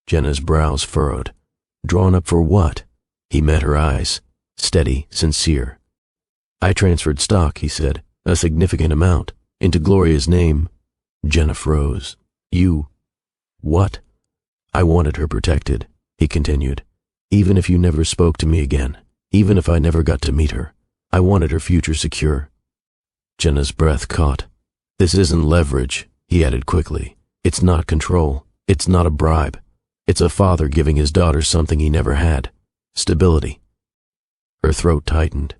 Jenna's brows furrowed. Drawn up for what? He met her eyes. Steady, sincere. I transferred stock, he said, a significant amount, into Gloria's name. Jenna froze. You... What? I wanted her protected, he continued. Even if you never spoke to me again, even if I never got to meet her, I wanted her future secure. Jenna's breath caught. This isn't leverage, he added quickly. It's not control. It's not a bribe. It's a father giving his daughter something he never had. Stability. Her throat tightened.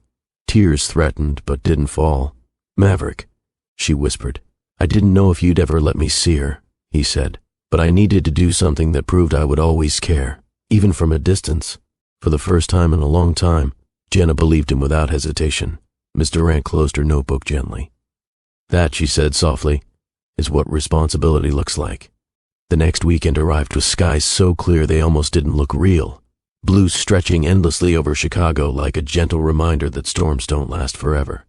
Tears threatened but didn't fall. Maverick, she whispered. I didn't know if you'd ever let me see her, he said, but I needed to do something that proved I would always care, even from a distance. For the first time in a long time, Jenna believed him without hesitation. Miss Durant closed her notebook gently. That, she said softly, is what responsibility looks like. The next weekend arrived with skies so clear they almost didn't look real. Blue stretching endlessly over Chicago like a gentle reminder that storms don't last forever.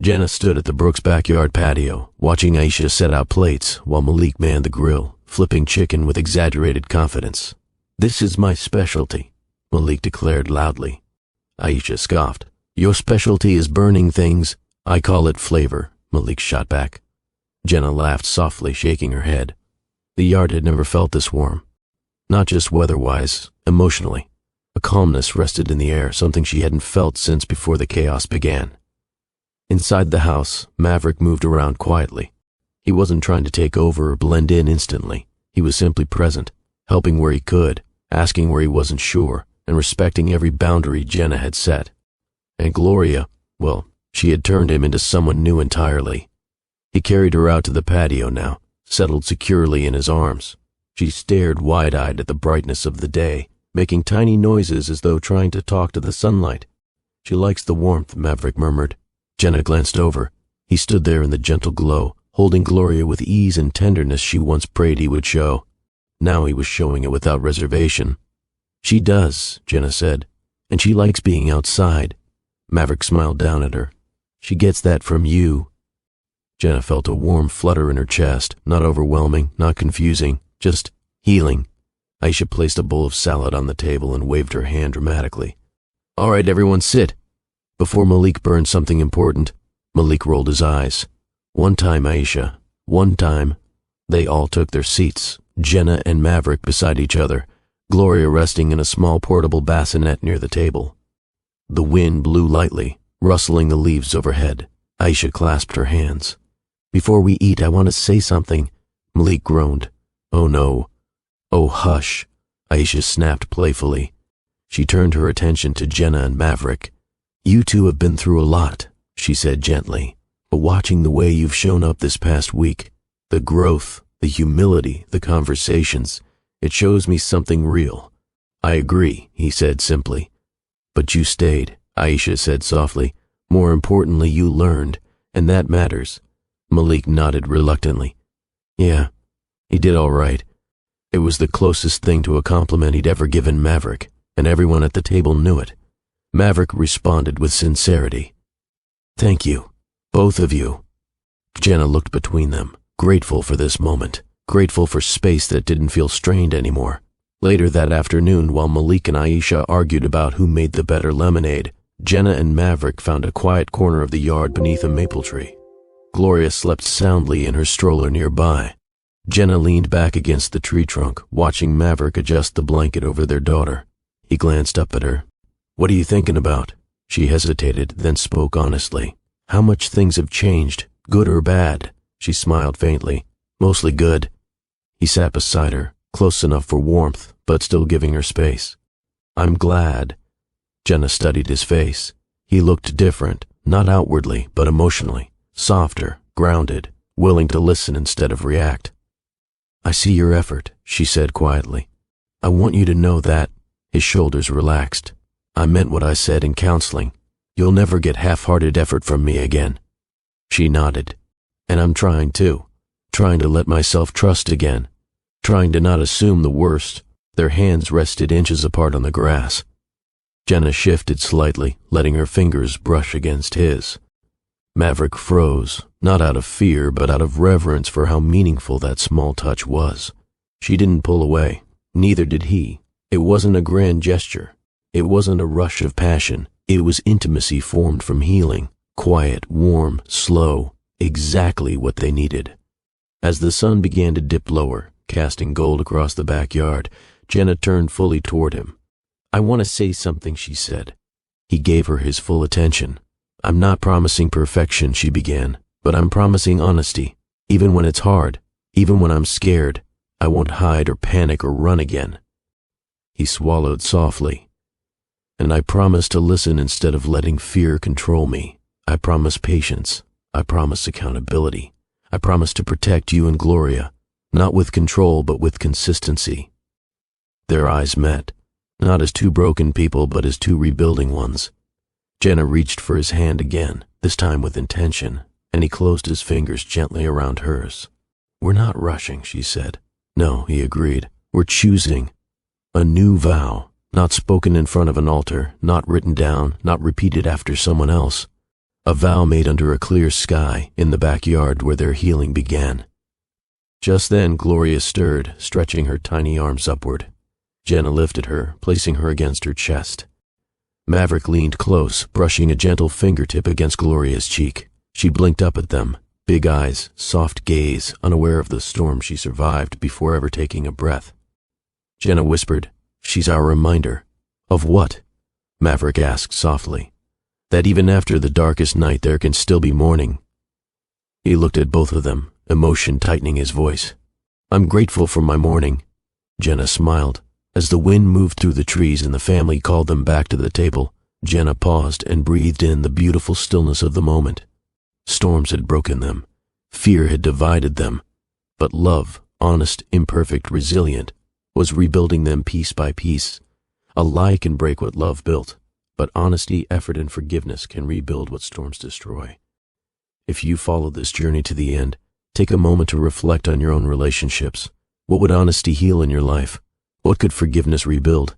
Jenna stood at the Brooks' backyard patio, watching Aisha set out plates while Malik manned the grill, flipping chicken with exaggerated confidence. This is my specialty, Malik declared loudly. Aisha scoffed. Your specialty is burning things. I call it flavor, Malik shot back. Jenna laughed softly, shaking her head. The yard had never felt this warm. Not just weather-wise, emotionally. A calmness rested in the air, something she hadn't felt since before the chaos began. Inside the house, Maverick moved around quietly. He wasn't trying to take over or blend in instantly. He was simply present, helping where he could, asking where he wasn't sure, and respecting every boundary Jenna had set. And Gloria, well, she had turned him into someone new entirely. He carried her out to the patio now, settled securely in his arms. She stared wide-eyed at the brightness of the day, making tiny noises as though trying to talk to the sunlight. She likes the warmth, Maverick murmured. Jenna glanced over. He stood there in the gentle glow, holding Gloria with ease and tenderness she once prayed he would show. Now he was showing it without reservation. She does, Jenna said, and she likes being outside. Maverick smiled down at her. She gets that from you. Jenna felt a warm flutter in her chest, not overwhelming, not confusing, just healing. Aisha placed a bowl of salad on the table and waved her hand dramatically. All right, everyone sit. Before Malik burned something important, Malik rolled his eyes. One time, Aisha. One time. They all took their seats, Jenna and Maverick beside each other, Gloria resting in a small portable bassinet near the table. The wind blew lightly, rustling the leaves overhead. Aisha clasped her hands. Before we eat, I want to say something, Malik groaned. Oh no. Oh hush, Aisha snapped playfully. She turned her attention to Jenna and Maverick. You two have been through a lot, she said gently, but watching the way you've shown up this past week, the growth, the humility, the conversations, it shows me something real. I agree, he said simply. But you stayed, Aisha said softly. More importantly, you learned, and that matters. Malik nodded reluctantly. Yeah, he did all right. It was the closest thing to a compliment he'd ever given Maverick, and everyone at the table knew it. Maverick responded with sincerity. "Thank you, both of you." Jenna looked between them, grateful for this moment, grateful for space that didn't feel strained anymore. Later that afternoon, while Malik and Aisha argued about who made the better lemonade, Jenna and Maverick found a quiet corner of the yard beneath a maple tree. Gloria slept soundly in her stroller nearby. Jenna leaned back against the tree trunk, watching Maverick adjust the blanket over their daughter. He glanced up at her. "What are you thinking about?" She hesitated, then spoke honestly. "How much things have changed, good or bad?" She smiled faintly. "Mostly good." He sat beside her, close enough for warmth, but still giving her space. "I'm glad." Jenna studied his face. He looked different, not outwardly, but emotionally. Softer, grounded, willing to listen instead of react. "I see your effort," she said quietly. "I want you to know that." His shoulders relaxed. "I meant what I said in counseling. You'll never get half-hearted effort from me again." She nodded. "And I'm trying too. Trying to let myself trust again. Trying to not assume the worst." Their hands rested inches apart on the grass. Jenna shifted slightly, letting her fingers brush against his. Maverick froze, not out of fear, but out of reverence for how meaningful that small touch was. She didn't pull away. Neither did he. It wasn't a grand gesture. It wasn't a rush of passion. It was intimacy formed from healing. Quiet, warm, slow. Exactly what they needed. As the sun began to dip lower, casting gold across the backyard, Jenna turned fully toward him. "I want to say something," she said. He gave her his full attention. "I'm not promising perfection," she began, "but I'm promising honesty. Even when it's hard, even when I'm scared, I won't hide or panic or run again." He swallowed softly. "And I promise to listen instead of letting fear control me. I promise patience. I promise accountability. I promise to protect you and Gloria, not with control but with consistency." Their eyes met, not as two broken people but as two rebuilding ones. Jenna reached for his hand again, this time with intention, and he closed his fingers gently around hers. "We're not rushing," she said. "No," he agreed. "We're choosing. A new vow, not spoken in front of an altar, not written down, not repeated after someone else. A vow made under a clear sky in the backyard where their healing began." Just then Gloria stirred, stretching her tiny arms upward. Jenna lifted her, placing her against her chest. Maverick leaned close, brushing a gentle fingertip against Gloria's cheek. She blinked up at them, big eyes, soft gaze, unaware of the storm she survived before ever taking a breath. Jenna whispered, "She's our reminder." "Of what?" Maverick asked softly. "That even after the darkest night there can still be morning." He looked at both of them, emotion tightening his voice. "I'm grateful for my morning." Jenna smiled. As the wind moved through the trees and the family called them back to the table, Jenna paused and breathed in the beautiful stillness of the moment. Storms had broken them. Fear had divided them. But love, honest, imperfect, resilient, was rebuilding them piece by piece. A lie can break what love built, but honesty, effort, and forgiveness can rebuild what storms destroy. If you follow this journey to the end, take a moment to reflect on your own relationships. What would honesty heal in your life? What could forgiveness rebuild?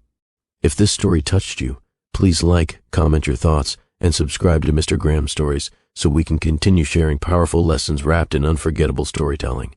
If this story touched you, please like, comment your thoughts, and subscribe to Mr. Graham Stories so we can continue sharing powerful lessons wrapped in unforgettable storytelling.